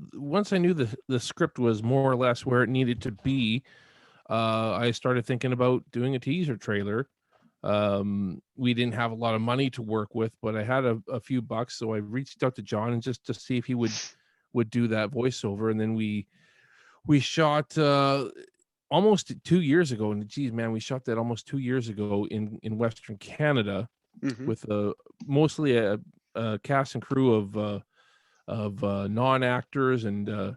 I knew the script was more or less where it needed to be, I started thinking about doing a teaser trailer. We didn't have a lot of money to work with, but I had a few bucks, so I reached out to John and just to see if he would do that voiceover, and then we shot almost 2 years ago. And geez, man, we shot that almost 2 years ago in Western Canada Mm-hmm. with mostly a cast and crew of non-actors and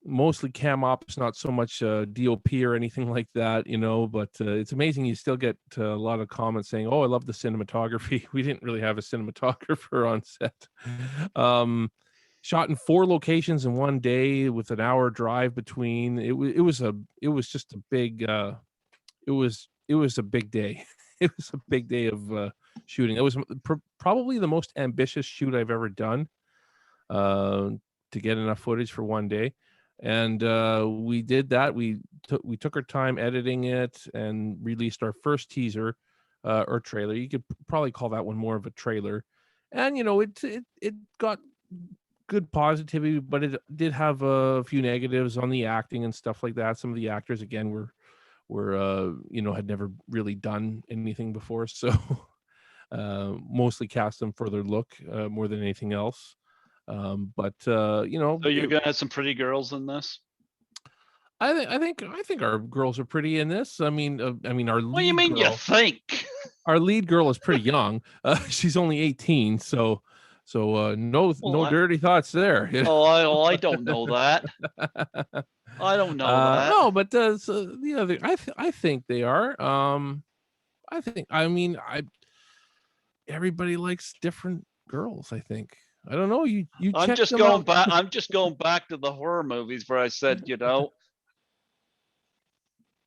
mostly cam ops, not so much DOP or anything like that, but it's amazing you still get a lot of comments saying, oh, I love the cinematography. We didn't really have a cinematographer on set. Shot in 4 locations in one day with an hour drive between. It was just a big it was a big day. It was a big day of shooting. It was probably the most ambitious shoot I've ever done, uh, to get enough footage for one day. And we did that. We took our time editing it and released our first teaser or trailer. You could probably call that one more of a trailer. And it got good positivity, but it did have a few negatives on the acting and stuff like that. Some of the actors again were had never really done anything before, so mostly cast them for their look more than anything else. But So you're gonna have some pretty girls in this. I think our girls are pretty in this. I mean, What do you mean you think? our lead girl is pretty young. She's only 18, so Well, no dirty thoughts there. I don't know that. I don't know that. No, but the other, I think they are. I mean, I everybody likes different girls. I think. I don't know. You check them out. I'm just going back to the horror movies where I said,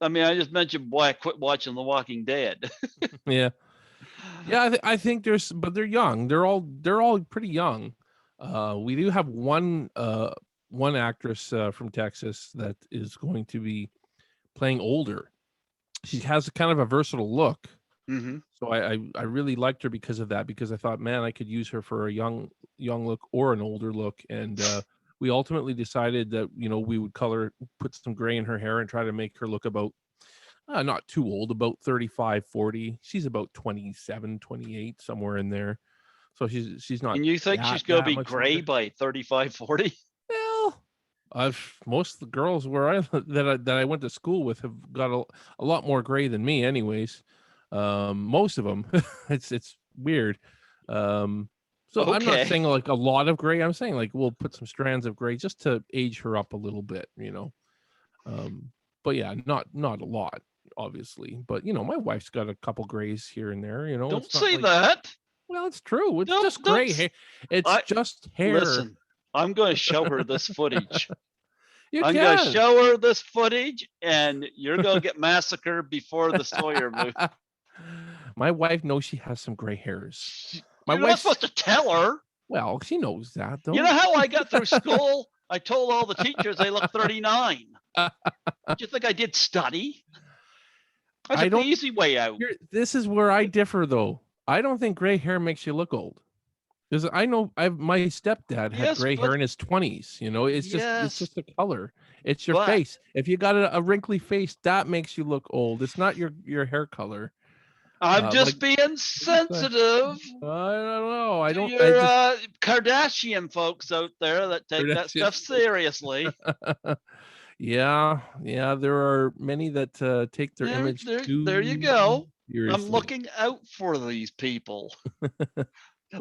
I mean, I just mentioned why I quit watching The Walking Dead. Yeah. Yeah, I think but they're young. They're all pretty young. We do have one actress from Texas that is going to be playing older. She has kind of a versatile look. Mm-hmm. So I really liked her because of that, because I thought, man, I could use her for a young look or an older look. And we ultimately decided that we would put some gray in her hair and try to make her look about not too old, about 35, 40. She's about 27, 28, somewhere in there. So she's not And you think she's going to that be much gray older. by 35, 40? Well, most of the girls that I went to school with have got a lot more gray than me, anyways. Most of them. It's weird. So I'm not Okay. saying like a lot of gray. I'm saying like we'll put some strands of gray just to age her up a little bit. But yeah, not a lot, obviously. But my wife's got a couple grays here and there. Don't It's not say like, that. well, it's true. It's just Don't. gray hair. It's I just hair. listen. I'm going to show her this footage. You I'm going to can. show her this footage, and you're going to get massacred before the Sawyer movie. My wife knows she has some gray hairs. My You're not wife's supposed to tell her. well, she knows that You though. know how I got through school? I told all the teachers they look 39. Did you think I did study? I I took the don't. easy way out. This is where I differ, though. I don't think gray hair makes you look old. Because I know my stepdad had Yes, gray hair but in his 20s. You know, it's yes, just a color. It's your but face. If you got a wrinkly face, that makes you look old. It's not your hair color. I'm Like just being I sensitive don't know. I to don't. I your just Kardashian folks out there that take that Kardashian stuff seriously. Yeah, yeah. There are many that take their image There you too go. I'm seriously. looking out for these people.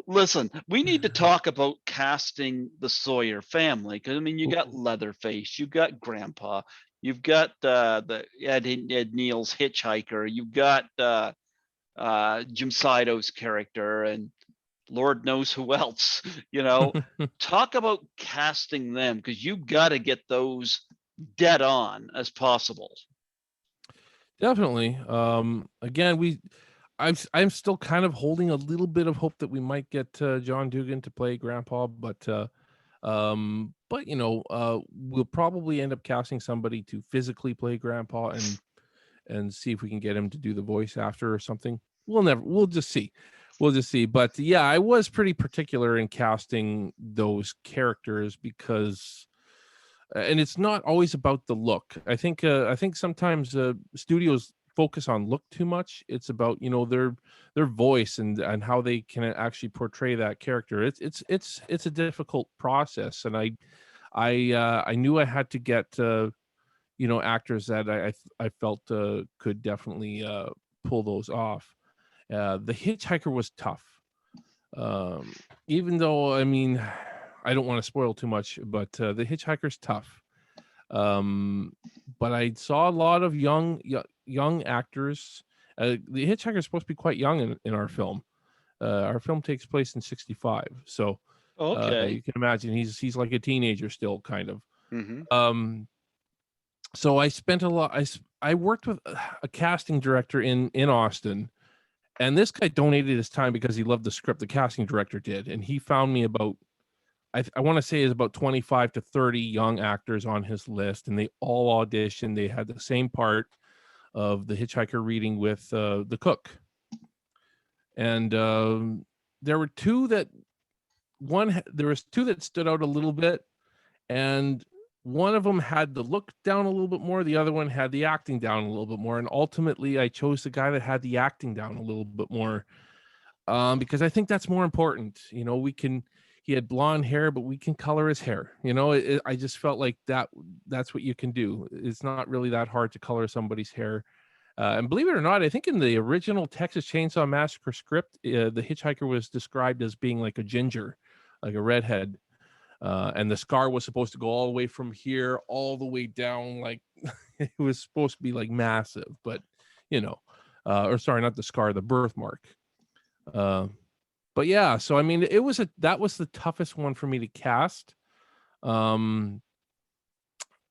Listen, we need to talk about casting the Sawyer family because I mean, you got Leatherface, you got Grandpa, you've got the Ed Neal's hitchhiker, you've got Jim Sido's character, and Lord knows who else. You know, talk about casting them because you got to get those dead on as possible. Definitely. Again, I'm still kind of holding a little bit of hope that we might get John Dugan to play Grandpa, but we'll probably end up casting somebody to physically play Grandpa and see if we can get him to do the voice after or something. We'll just see. We'll just see. But yeah, I was pretty particular in casting those characters because and it's not always about the look. I think sometimes studios focus on look too much. It's about their voice and how they can actually portray that character. It's a difficult process, and I knew I had to get actors that I felt could definitely pull those off. The Hitchhiker was tough, um, even though I mean I don't want to spoil too much, but the Hitchhiker's tough. Um, but I saw a lot of young actors. The Hitchhiker is supposed to be quite young in our film. Our film takes place in '65, so Okay. you can imagine he's like a teenager still, kind of. Mm-hmm. Um, so I spent a lot. I worked with a casting director in Austin, and this guy donated his time because he loved the script. The casting director did, and he found me about I want to say is about 25 to 30 young actors on his list, and they all auditioned. They had the same part of the hitchhiker reading with the cook, and there were there was two that stood out a little bit, and one of them had the look down a little bit more. The other one had the acting down a little bit more, and ultimately, I chose the guy that had the acting down a little bit more because I think that's more important. He had blonde hair, but we can color his hair. I just felt like that's what you can do. It's not really that hard to color somebody's hair. And believe it or not, I think in the original Texas Chainsaw Massacre script, the hitchhiker was described as being like a ginger, like a redhead. And the scar was supposed to go all the way from here, all the way down. Like it was supposed to be like massive, but or sorry, not the scar, the birthmark. Uh, but yeah, so I mean, that was the toughest one for me to cast. Um,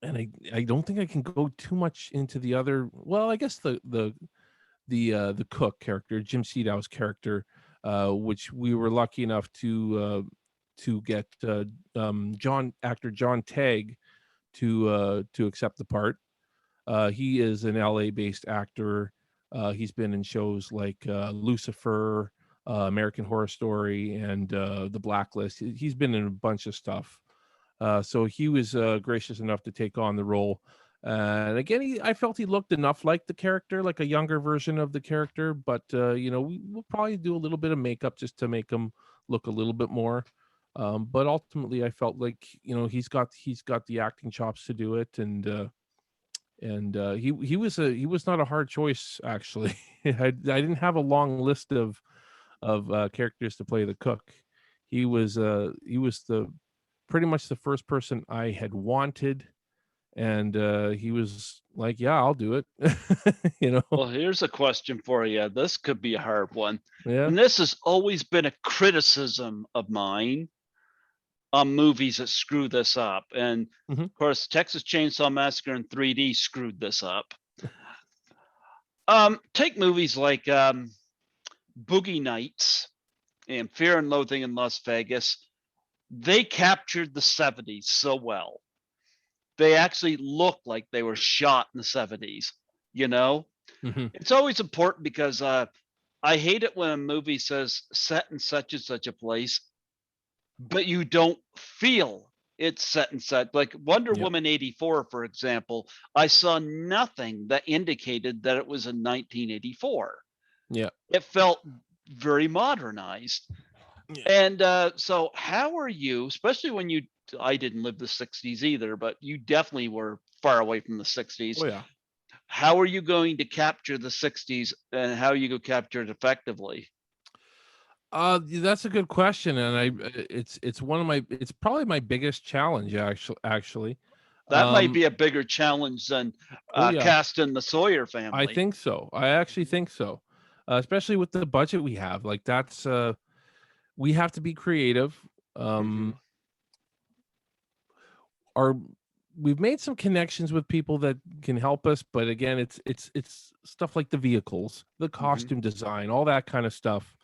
and I don't think I can go too much into the other. Well, I guess the cook character, Jim Sedow's character, which we were lucky enough to get actor John Tagg to accept the part. He is an LA based actor. He's been in shows like Lucifer, American Horror Story, and The Blacklist. He's been in a bunch of stuff. So he was gracious enough to take on the role. And again, I felt he looked enough like the character, like a younger version of the character. But we'll probably do a little bit of makeup just to make him look a little bit more. But ultimately, I felt like he's got the acting chops to do it, and he was not a hard choice actually. I didn't have a long list of characters to play the cook. He was the pretty much the first person I had wanted, and he was like, "Yeah, I'll do it." Well, here's a question for you. This could be a hard one. Yeah. And this has always been a criticism of mine on movies that screw this up. And Hmm. of course, Texas Chainsaw Massacre in 3D screwed this up. Take movies like Boogie Nights and Fear and Loathing in Las Vegas. They captured the 70s so well. They actually looked like they were shot in the 70s, you know? Mhm. It's always important because I hate it when a movie says set in such and such a place, but you don't feel it's set and such. Like Wonder Yep. Woman 84, for example, I saw nothing that indicated that it was in 1984. Yeah. It felt very modernized. Yeah. And so, how are you, especially when you, I didn't live the 60s either, but you definitely were far away from the 60s. Oh, yeah. How are you going to capture the 60s and how you go capture it effectively? That's a good question, and it's one of my it's probably my biggest challenge actually. That might Um, be a bigger challenge than oh yeah, casting the Sawyer I family. think so. I actually think so. Especially with the budget we have. Like that's we have to be creative. Hmm. Um, our we've made some connections with people that can help us, but again, it's stuff like the vehicles, the Hmm. costume design, all that kind of stuff.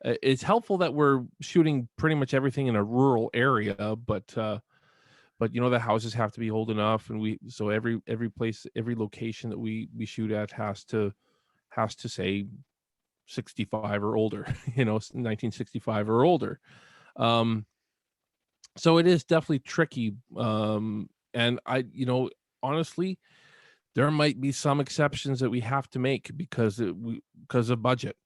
It's helpful that we're shooting pretty much everything in a rural area, but you know the houses have to be old enough, and we so every place, every location that we shoot at has to say 65 or older, 1965 or older. Um, so it is definitely tricky. And honestly, there might be some exceptions that we have to make because of budget.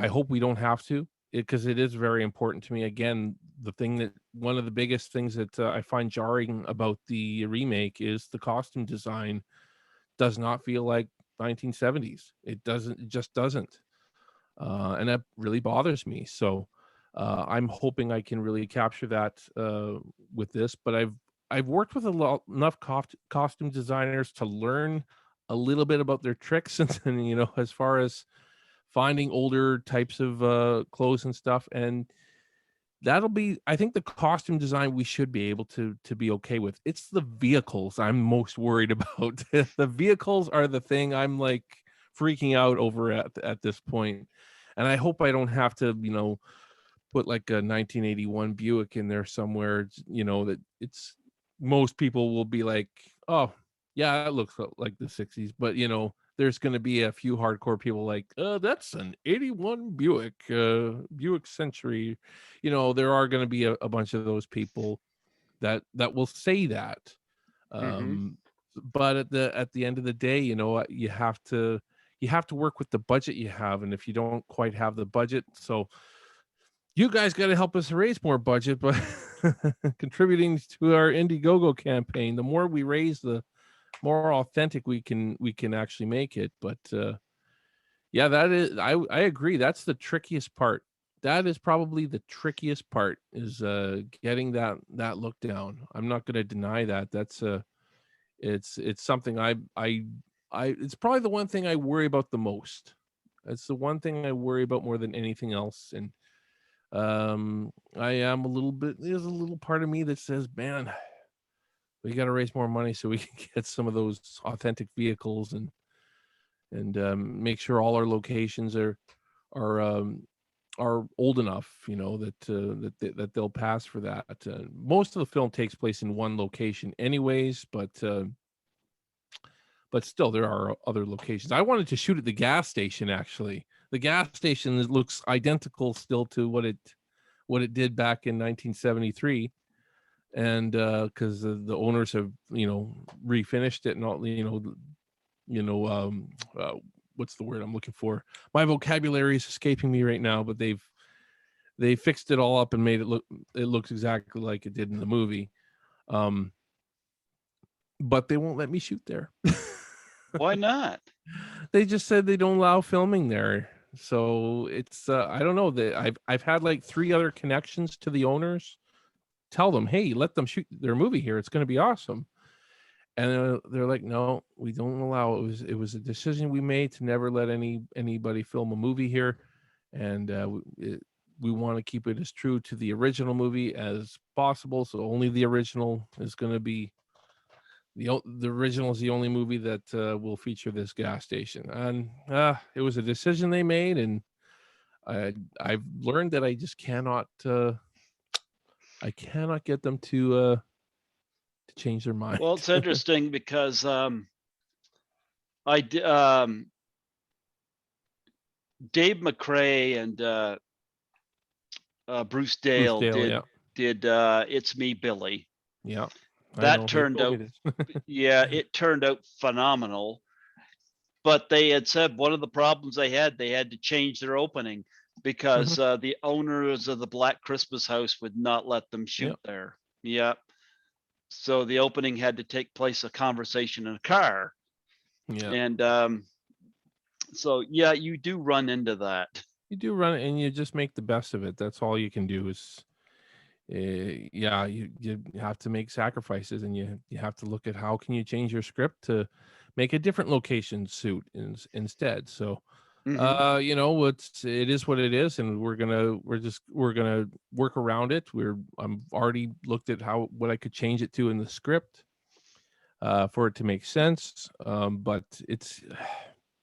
I hope we don't have to, because it is very important to me. Again, one of the biggest things that I find jarring about the remake is the costume design does not feel like 1970s. It just doesn't. And that really bothers me. So I'm hoping I can really capture that with this. But I've worked with enough costume designers to learn a little bit about their tricks, and as far as finding older types of clothes and stuff. And that'll be, I think, the costume design we should be able to be okay with. It's the vehicles I'm most worried about. The vehicles are the thing I'm like freaking out over at this point. And I hope I don't have to, put like a 1981 Buick in there somewhere, that it's most people will be like, "Oh, yeah, that looks like the 60s." But, there's going to be a few hardcore people like, that's an 81 Buick, Buick Century. There are going to be a bunch of those people that will say that. Hmm. Um, but at the end of the day, you have to work with the budget you have, and if you don't quite have the budget, so you guys got to help us raise more budget, but contributing to our Indiegogo campaign. The more we raise, the more authentic we can actually make it. But yeah, that is, I agree. That's the trickiest part. That is probably the trickiest part, is getting that look down. I'm not going to deny that. It's something it's probably the one thing I worry about the most. It's the one thing I worry about more than anything else. And I am a little bit, there's a little part of me that says, man, we got to raise more money so we can get some of those authentic vehicles, and make sure all our locations are um are old enough, that they'll pass for that. Most of the film takes place in one location anyways, but still there are other locations. I wanted to shoot at the gas station, actually. The gas station looks identical still to what it did back in 1973. And because the owners have refinished it, and all, you know uh, what's the word I'm looking for? My vocabulary is escaping me right now, but they fixed it all up and made it looks exactly like it did in the movie. um but they won't let me shoot there. Why not? They just said they don't allow filming there. So it's I don't know, that I've had like three other connections to the owners, tell them, hey, let them shoot their movie here, it's going to be awesome. And they're like, no, we don't allow it. It was a decision we made to never let anybody film a movie here. And we want to keep it as true to the original movie as possible, so only the original is going to be the original is the only movie that will feature this gas station. And it was a decision they made, and I've learned that I cannot get them to change their mind. Well, it's interesting because Dave McCrae and Bruce Bruce Dale Dale, yeah. did It's Me, Billy. Yeah. I That know. He turned told me out, this. yeah, it turned out phenomenal. But they had said one of the problems they had to change their opening because the owners of the Black Christmas house would not let them shoot Yep. there. Yeah. So the opening had to take place a conversation in a car. Yeah. And so yeah, you do run into that. You do run it and you just make the best of it. That's all you can do is yeah, you have to make sacrifices, and you have to look at how can you change your script to make a different location suit instead. So Hmm. you know, it is what it is, and we're gonna work around it. I'm already looked at what I could change it to in the script for it to make sense. But it's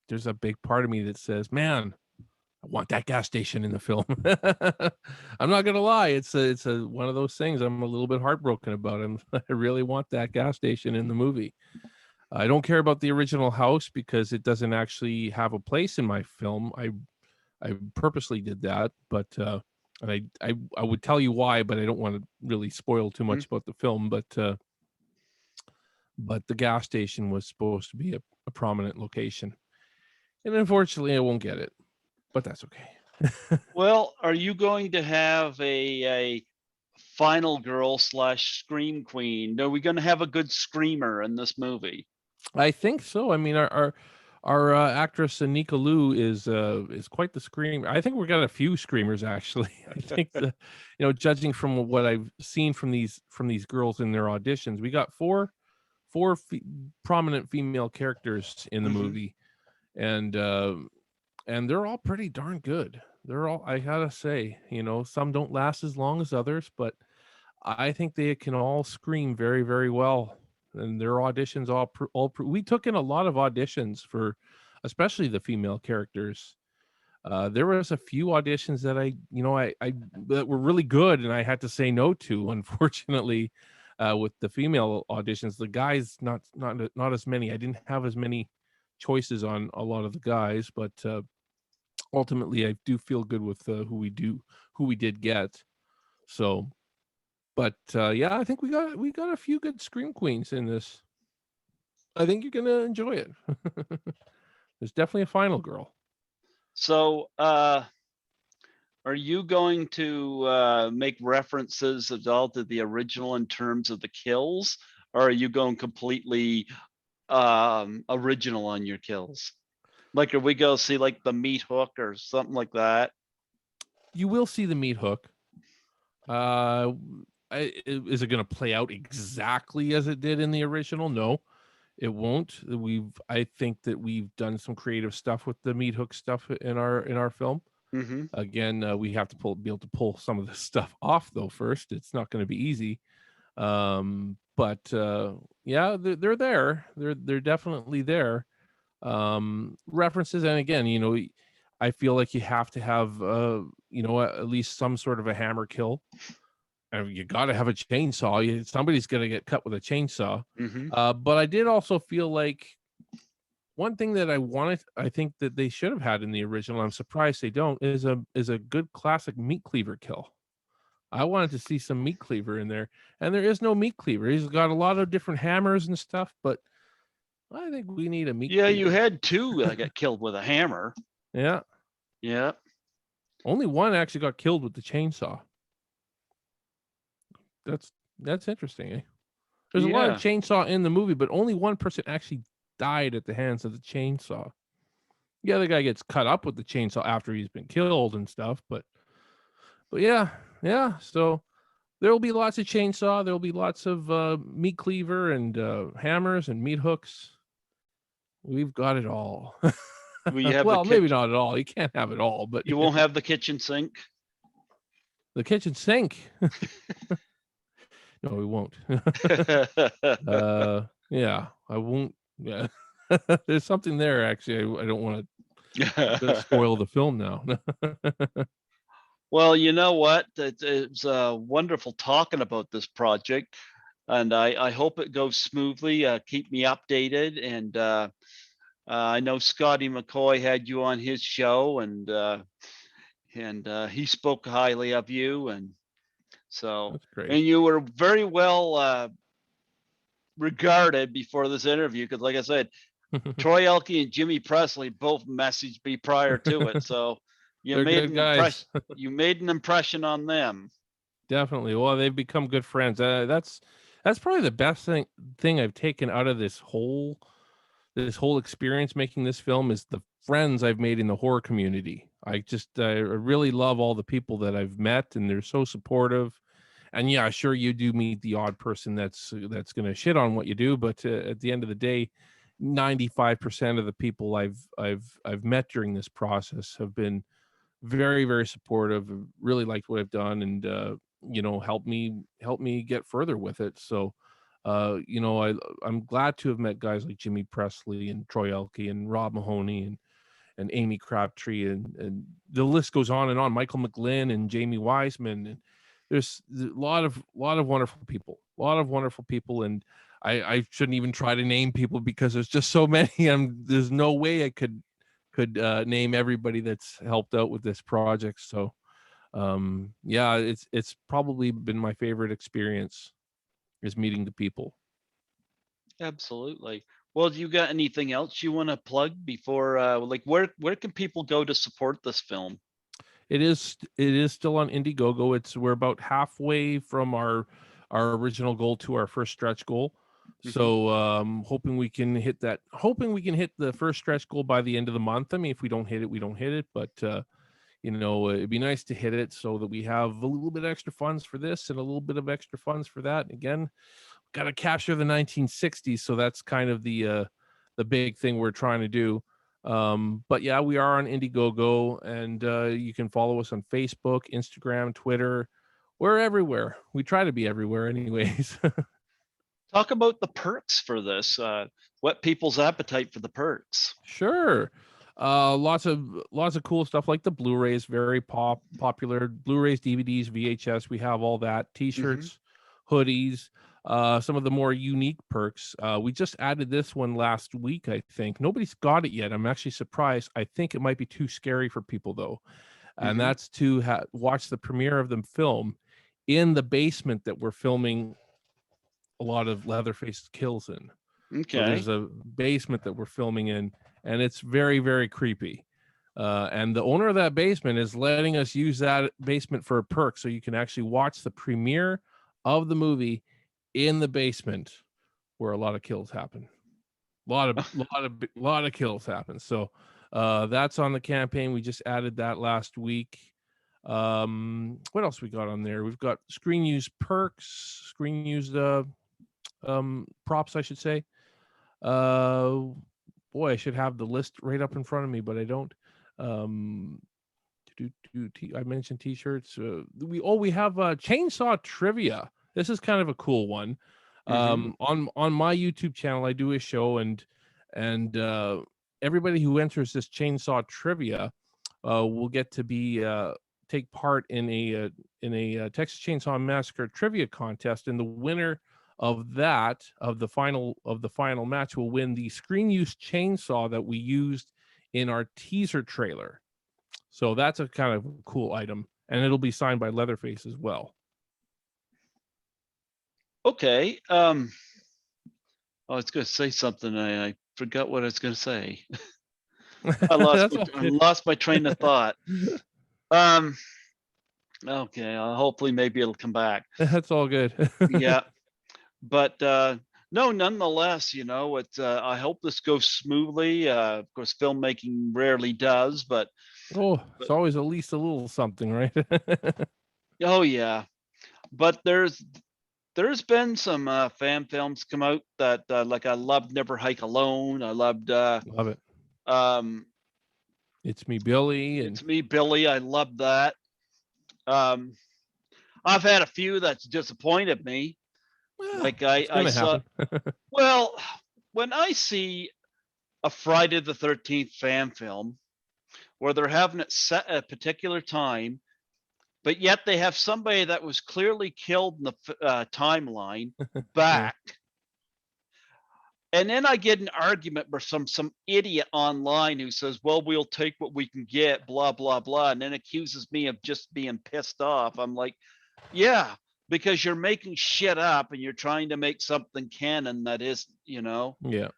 there's a big part of me that says, man, I want that gas station in the film. I'm not gonna lie, it's a one of those things I'm a little bit heartbroken about. I really want that gas station in the movie. I don't care about the original house because it doesn't actually have a place in my film. I purposely did that, but and I would tell you why, but I don't want to really spoil too much about the film. But the gas station was supposed to be a prominent location, and unfortunately, I won't get it. But that's okay. Well, are you going to have a final girl slash scream queen? Are we going to have a good screamer in this movie? I think so. I mean, our actress Anika Lou is quite the screamer. I think we got a few screamers actually. I think judging from what I've seen from these girls in their auditions, we got four prominent female characters in the Hmm. movie, and they're all pretty darn good. They're all, I gotta say, some don't last as long as others, but I think they can all scream very, very well. And their auditions we took in a lot of auditions for, especially the female characters. There was a few auditions that I that were really good, and I had to say no to. Unfortunately, with the female auditions, the guys not as many. I didn't have as many choices on a lot of the guys, but ultimately, I do feel good with who we did get. So, but yeah, I think we got a few good scream queens in this. I think you're gonna enjoy it. There's definitely a final girl. So, are you going to make references at all to the original in terms of the kills, or are you going completely original on your kills? Like, are we going to see like the meat hook or something like that? You will see the meat hook. Is it going to play out exactly as it did in the original? No, it won't. I think that we've done some creative stuff with the meat hook stuff in our film. Hmm. Again, we have to be able to pull some of this stuff off though. First, it's not going to be easy. But yeah, they're there. They're definitely there. References, and again, I feel like you have to have at least some sort of a hammer kill. You got to have a chainsaw. Somebody's going to get cut with a chainsaw. Hmm. But I did also feel like one thing that I think that they should have had in the original, I'm surprised they don't, is a good classic meat cleaver kill. I wanted to see some meat cleaver in there, and there is no meat cleaver. He's got a lot of different hammers and stuff, but I think we need a meat Yeah, you cleaver. had two that got killed with a hammer. Yeah, Yeah. only one actually got killed with the chainsaw. That's interesting. Eh? There's a lot of Yeah. chainsaw in the movie, but only one person actually died at the hands of the chainsaw. The other guy gets cut up with the chainsaw after he's been killed and stuff, but yeah, yeah. So there'll be lots of chainsaw. There'll be lots of meat cleaver and hammers and meat hooks. We've got it all. Will you have the Well, maybe kitchen? not at all. You can't have it all, but You won't have the kitchen sink. the kitchen sink. No, we won't. Yeah, I won't. Yeah, there's something there actually. I don't want to spoil the film now. Well, you know what? It's wonderful talking about this project, and I hope it goes smoothly. Keep me updated, and I know Scotty McCoy had you on his show, and he spoke highly of you, and so That's great. and you were very well regarded before this interview because, like I said, Troy Elke and Jimmy Presley both messaged me prior to it, so you They're made good an guys. impression. You made an impression on them. Definitely. Well, they've become good friends. That's probably the best thing I've taken out of this whole experience making this film is the friends I've made in the horror community. I really love all the people that I've met, and they're so supportive. And yeah, sure, you do meet the odd person that's going to shit on what you do, but at the end of the day, 95% of the people I've met during this process have been very, very supportive, really liked what I've done, and help me get further with it. So I'm glad to have met guys like Jimmy Presley and Troy Elke and Rob Mahoney and Amy Crabtree, and the list goes on and on. Michael McGlynn and Jamie Wiseman, and there's a lot of wonderful people, and I shouldn't even try to name people because there's just so many. There's no way I could name everybody that's helped out with this project. So yeah, it's probably been my favorite experience is meeting the people. Absolutely. Well, do you got anything else you want to plug before like where can people go to support this film? It is still on Indiegogo. We're about halfway from our original goal to our first stretch goal. Hmm. So hoping we can hit the first stretch goal by the end of the month. I mean, if we don't hit it, we don't hit it, but it'd be nice to hit it so that we have a little bit extra funds for this and a little bit of extra funds for that. And again, got to capture the 1960s, so that's kind of the big thing we're trying to do. But yeah, we are on Indiegogo, and you can follow us on Facebook, Instagram, Twitter. We're everywhere. We try to be everywhere, anyways. Talk about the perks for this. What people's appetite for the perks? Sure. Lots of cool stuff like the Blu-rays, very popular. Blu-rays, DVDs, VHS. We have all that. Hmm. T-shirts, hoodies. Some of the more unique perks. We just added this one last week, I think. Nobody's got it yet. I'm actually surprised. I think it might be too scary for people though, and Hmm. that's to watch the premiere of the film in the basement that we're filming a lot of Leatherface kills in. So Okay. there's a basement that we're filming in, and it's very, very creepy. And the owner of that basement is letting us use that basement for a perk, so you can actually watch the premiere of the movie in the basement where a lot of kills happen. A lot of kills happen. So that's on the campaign. We just added that last week. What else we got on there? We've got screen use perks, screen used props, I should say. Uh, Boy, I should have the list right up in front of me, but I don't. Um, I mentioned T-shirts. We have Chainsaw trivia. This is kind of a cool one. Hmm. On my YouTube channel, I do a show, and everybody who enters this Chainsaw trivia will get to be take part in a Texas Chainsaw Massacre trivia contest, and the winner of the final match will win the screen use chainsaw that we used in our teaser trailer. So that's a kind of cool item, and it'll be signed by Leatherface as well. Okay. I was going to say something. I forgot what I was going to say. That's all I good. lost my train of thought. Um. Okay. Hopefully, maybe it'll come back. That's all good. Yeah. But no, nonetheless, it's. I hope this goes smoothly. Of course, filmmaking rarely does, Oh, but it's always at least a little something, right? oh yeah. But there's been some fan films come out that like I loved Never Hike Alone. I loved Love it. um It's Me, Billy, and It's Me, Billy. I loved that. Um I've had a few that's disappointed me. well, Like I it's I gonna saw happen. well, when I see a Friday the 13th fan film where they're having it set at a particular time, but yet they have somebody that was clearly killed in the timeline Yeah. back, And then I get an argument with some idiot online who says, "Well, we'll take what we can get," blah blah blah, and then accuses me of just being pissed off. I'm like, yeah, because you're making shit up and you're trying to make something canon that isn't. Yeah.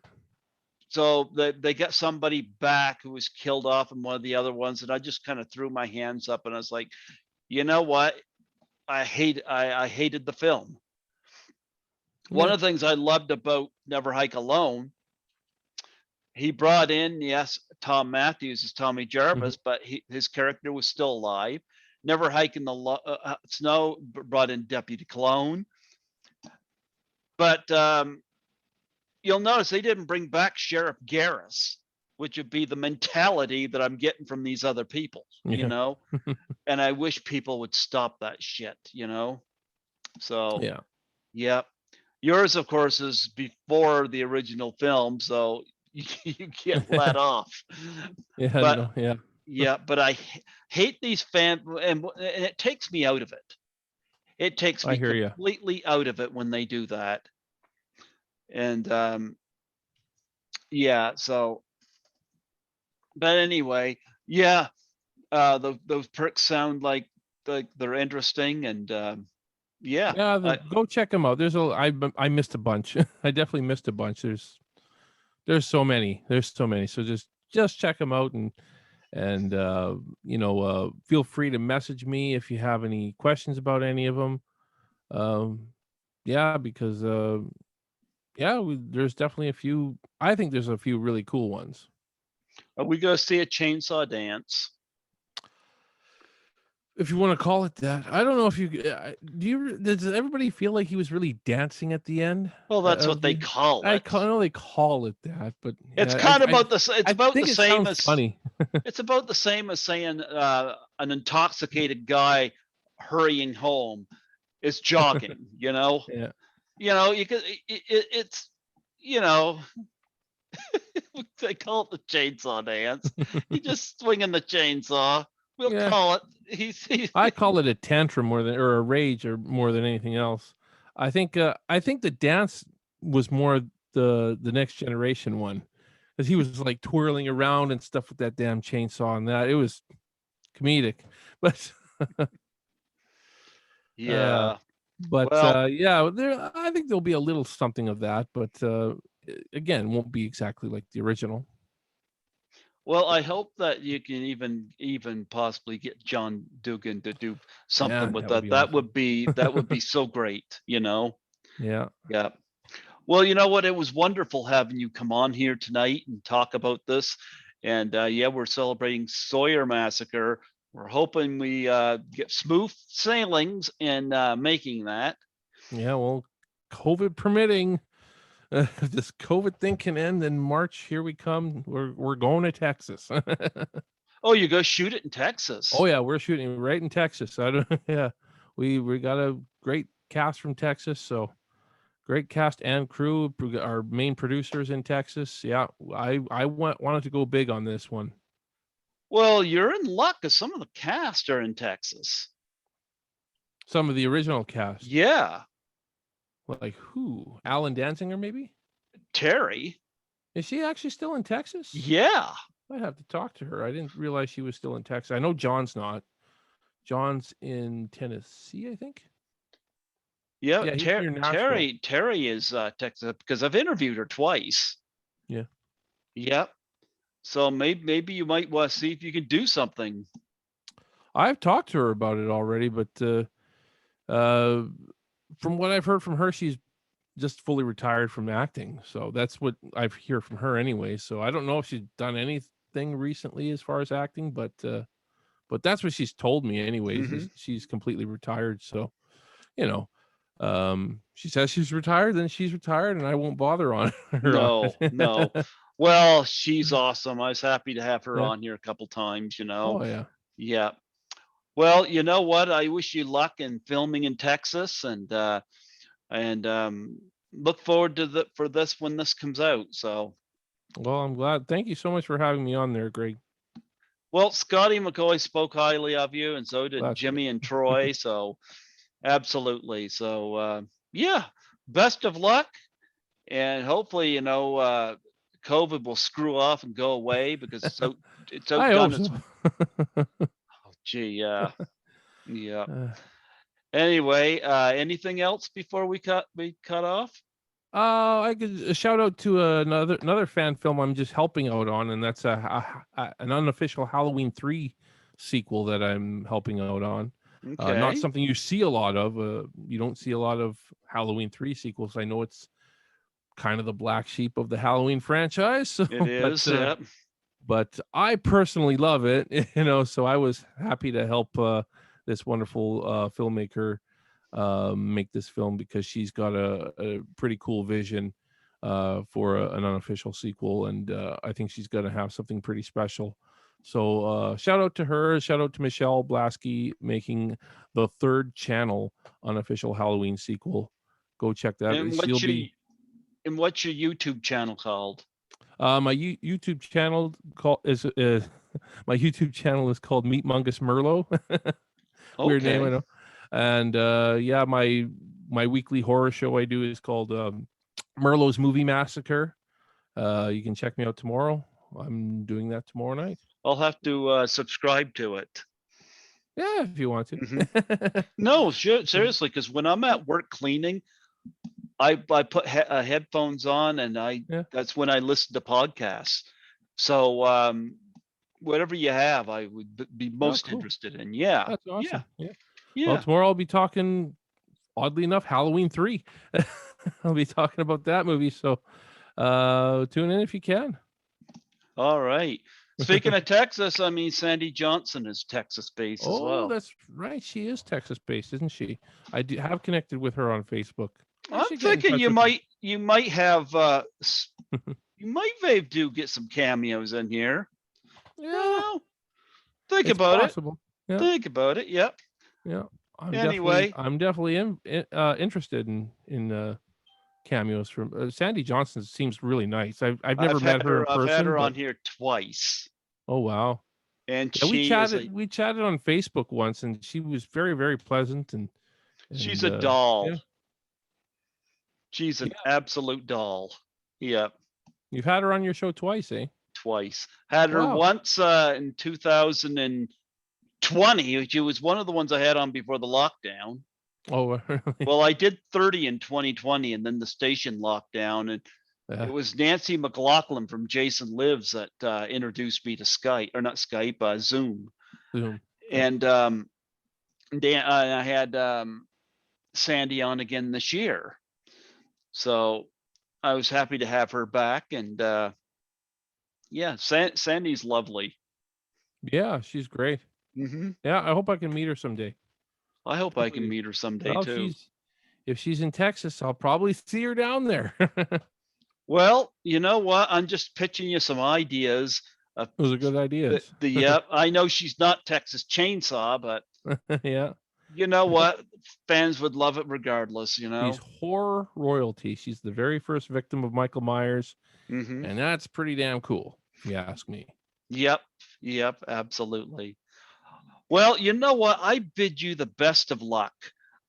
So they got somebody back who was killed off in one of the other ones, and I just kind of threw my hands up and I was like, you know what? I hated the film. One Yeah. of the things I loved about Never Hike Alone, he brought in, yes, Tom Matthews as Tommy Mhm. Jarvis, but his character was still alive. Never Hiking the Snow brought in Deputy Clone, but you'll notice they didn't bring back Sheriff Garris, which would be the mentality that I'm getting from these other people, Yeah. and I wish people would stop that shit. So, Yeah. yeah. Yours, of course, is before the original film, so you get let off. Yeah. But No. Yeah. yeah, but I hate these and it takes me out of it. It takes I me hear you. completely out of it when they do that. And yeah, so but anyway, yeah, those perks sound like they're interesting, and yeah, Yeah. I, Go check them out. I missed a bunch. I definitely missed a bunch. There's so many. There's so many. So just check them out and feel free to message me if you have any questions about any of them. Yeah, because yeah, there's definitely a few. I think there's a few really cool ones. are we gonna see a chainsaw dance? If you want to call it that, I don't know if you do. Does everybody feel like he was really dancing at the end Well, that's of what they the? call it. I know they call it that, but It's yeah, kind of about the it's I about the think it same sounds as funny. it's about the same as saying an intoxicated guy hurrying home is jogging. Yeah. You could it's you know they call it the chainsaw dance. He just swinging the chainsaw. We'll Yeah, call it. He's I call it a tantrum or a rage or more than anything else. I think the dance was more the next generation one, because he was like twirling around and stuff with that damn chainsaw, and that it was comedic. But uh yeah. Well, yeah, there I think there'll be a little something of that, but again, won't be exactly like the original. I hope that you can even possibly get John Dugan to do Yeah, something with that would that. be That awesome. would be so great. Yeah. Yeah. Well, you know what? It was wonderful having you come on here tonight and talk about this. And yeah, we're celebrating Sawyer Massacre. We're hoping we get smooth sailings in making that. Yeah, well, COVID permitting, if this COVID thing can end in March, here we come. We're going to Texas. Oh, you go shoot it in Oh Texas. yeah, we're shooting right in Texas. I don't yeah. We got a great cast from Texas, so great cast and crew. Our main producers in Texas. Yeah, I wanted to go big on this one. Well, you're in luck because some of the cast are in Texas. Some of the original cast. Yeah. Like who? Alan Danziger maybe? Terry. Is she actually still in Texas? Yeah. I have to talk to her. I didn't realize she was still in Texas. I know John's not. John's in Tennessee, I think. Yeah. Yeah, he's near Nashville. Terry is Texas because I've interviewed her twice. Yeah. Yep. So maybe you might want to see if you can do something. I've talked to her about it already, but from what I've heard from her, she's just fully retired from acting. So that's what I've heard from her anyway. So I don't know if she's done anything recently as far as acting, but that's what she's told me anyways, Hmm. is she's completely retired. So, you know, she says she's retired, then she's retired, and I won't bother on her on No, no. it. Well, she's awesome. I was happy to have her Yeah. on here a couple times. Oh yeah. Yeah. Well, you know what? I wish you luck in filming in Texas, and look forward to the for this when this comes out. So, Well, I'm glad. Thank you so much for having me on there, Greg. well, Scotty McCoy spoke highly of you, and so did That's good. Jimmy and Troy. So, absolutely. So, yeah. Best of luck, and hopefully, COVID will screw off and go away because it's I hope outdone so. its. Oh, gee, yeah. Uh, Anyway, anything else before we cut off? I could shout out to another fan film I'm just helping out on, and that's an unofficial Halloween 3 sequel that I'm helping out on. Not Okay, something you see a lot of. You don't see a lot of Halloween 3 sequels. I know it's kind of the black sheep of the Halloween franchise. So, it is. Yep. but I personally love it, so I was happy to help this wonderful filmmaker make this film because she's got a pretty cool vision for an unofficial sequel, and I think she's going to have something pretty special. So shout out to her, shout out to Michelle Blasky making the third channel unofficial Halloween sequel. Go check that. And She'll what's your be and what's your YouTube channel called? my YouTube channel my YouTube channel is called Meet Mungus Merlo. Weird name, I Okay. know. And yeah, my weekly horror show I do is called Merlo's Movie Massacre. You can check me out tomorrow. I'm doing that tomorrow night. I'll have to subscribe to it. Yeah, if you want Hmm. to. No, seriously, because when I'm at work cleaning, I put headphones on, and Yeah. that's when I listen to podcasts. So whatever you have, I would be Oh, most cool. interested in. Yeah, That's yeah, awesome. Yeah. Well, yeah. tomorrow I'll be talking, oddly enough, Halloween 3. I'll be talking about that movie. So tune in if you can. All right. Speaking of Texas, I mean Sandy Johnson is Texas based as Oh, well. that's right. She is Texas based, isn't she? I have connected with her on Facebook. I I'm should get in thinking touch you with her. might have you might Vave do get some cameos in here. Yeah, Well, think it's about it. possible. Yeah, Think about it. Yep. yeah. Anyway, I'm definitely interested in cameos from Sandy Johnson. Seems really nice. I've never met her in I've had person, her but on here twice, oh wow. and Yeah, she is a we chatted on Facebook once, and she was very, very pleasant, she's and a doll. yeah, She's an yeah. absolute doll. Yep. You've had her on your show twice, eh? Twice. Had her Wow. once in 2020, which was one of the ones I had on before the lockdown. Oh, really? Well, I did 30 in 2020, and then the station locked down, and it Yeah. was Nancy McLaughlin from Jason Lives that introduced me to Skype, or not Skype, Zoom. Zoom. Yeah. And I had Sandy on again this year, so I was happy to have her back. And yeah, Sandy's lovely. Yeah, she's great. Hmm. Yeah, I hope I can meet her someday. I hope I can Hopefully. meet her someday Well, too. if she's in Texas, I'll probably see her down there. Those Well, you know what? I'm just pitching you some ideas. Of are good ideas. I know she's not Texas Chainsaw, but Yeah. you know what? Fans would love it regardless. She's horror royalty. She's the very first victim of Michael Myers, Hmm. and that's pretty damn cool, if you ask me. Yep, yep, absolutely. Well, you know what? I bid you the best of luck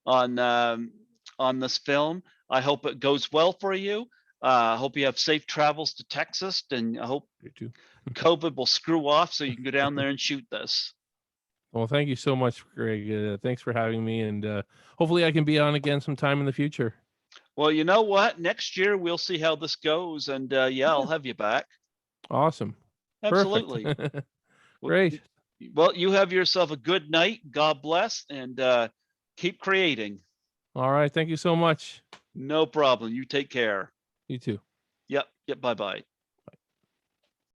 on on this film. I hope it goes well for you. I hope you have safe travels to Texas, and I hope You too. COVID will screw off so you can go down there and shoot this. Well, thank you so much, Greg. Thanks for having me, and hopefully I can be on again sometime in the future. Well, you know what? Next year we'll see how this goes, and yeah, I'll Yeah. have you back. Awesome. Perfect. Absolutely. Well, Great. well, you have yourself a good night. God bless, and keep creating. All right. Thank you so much. No problem. You take care. You too. Yep. Yep. Bye bye.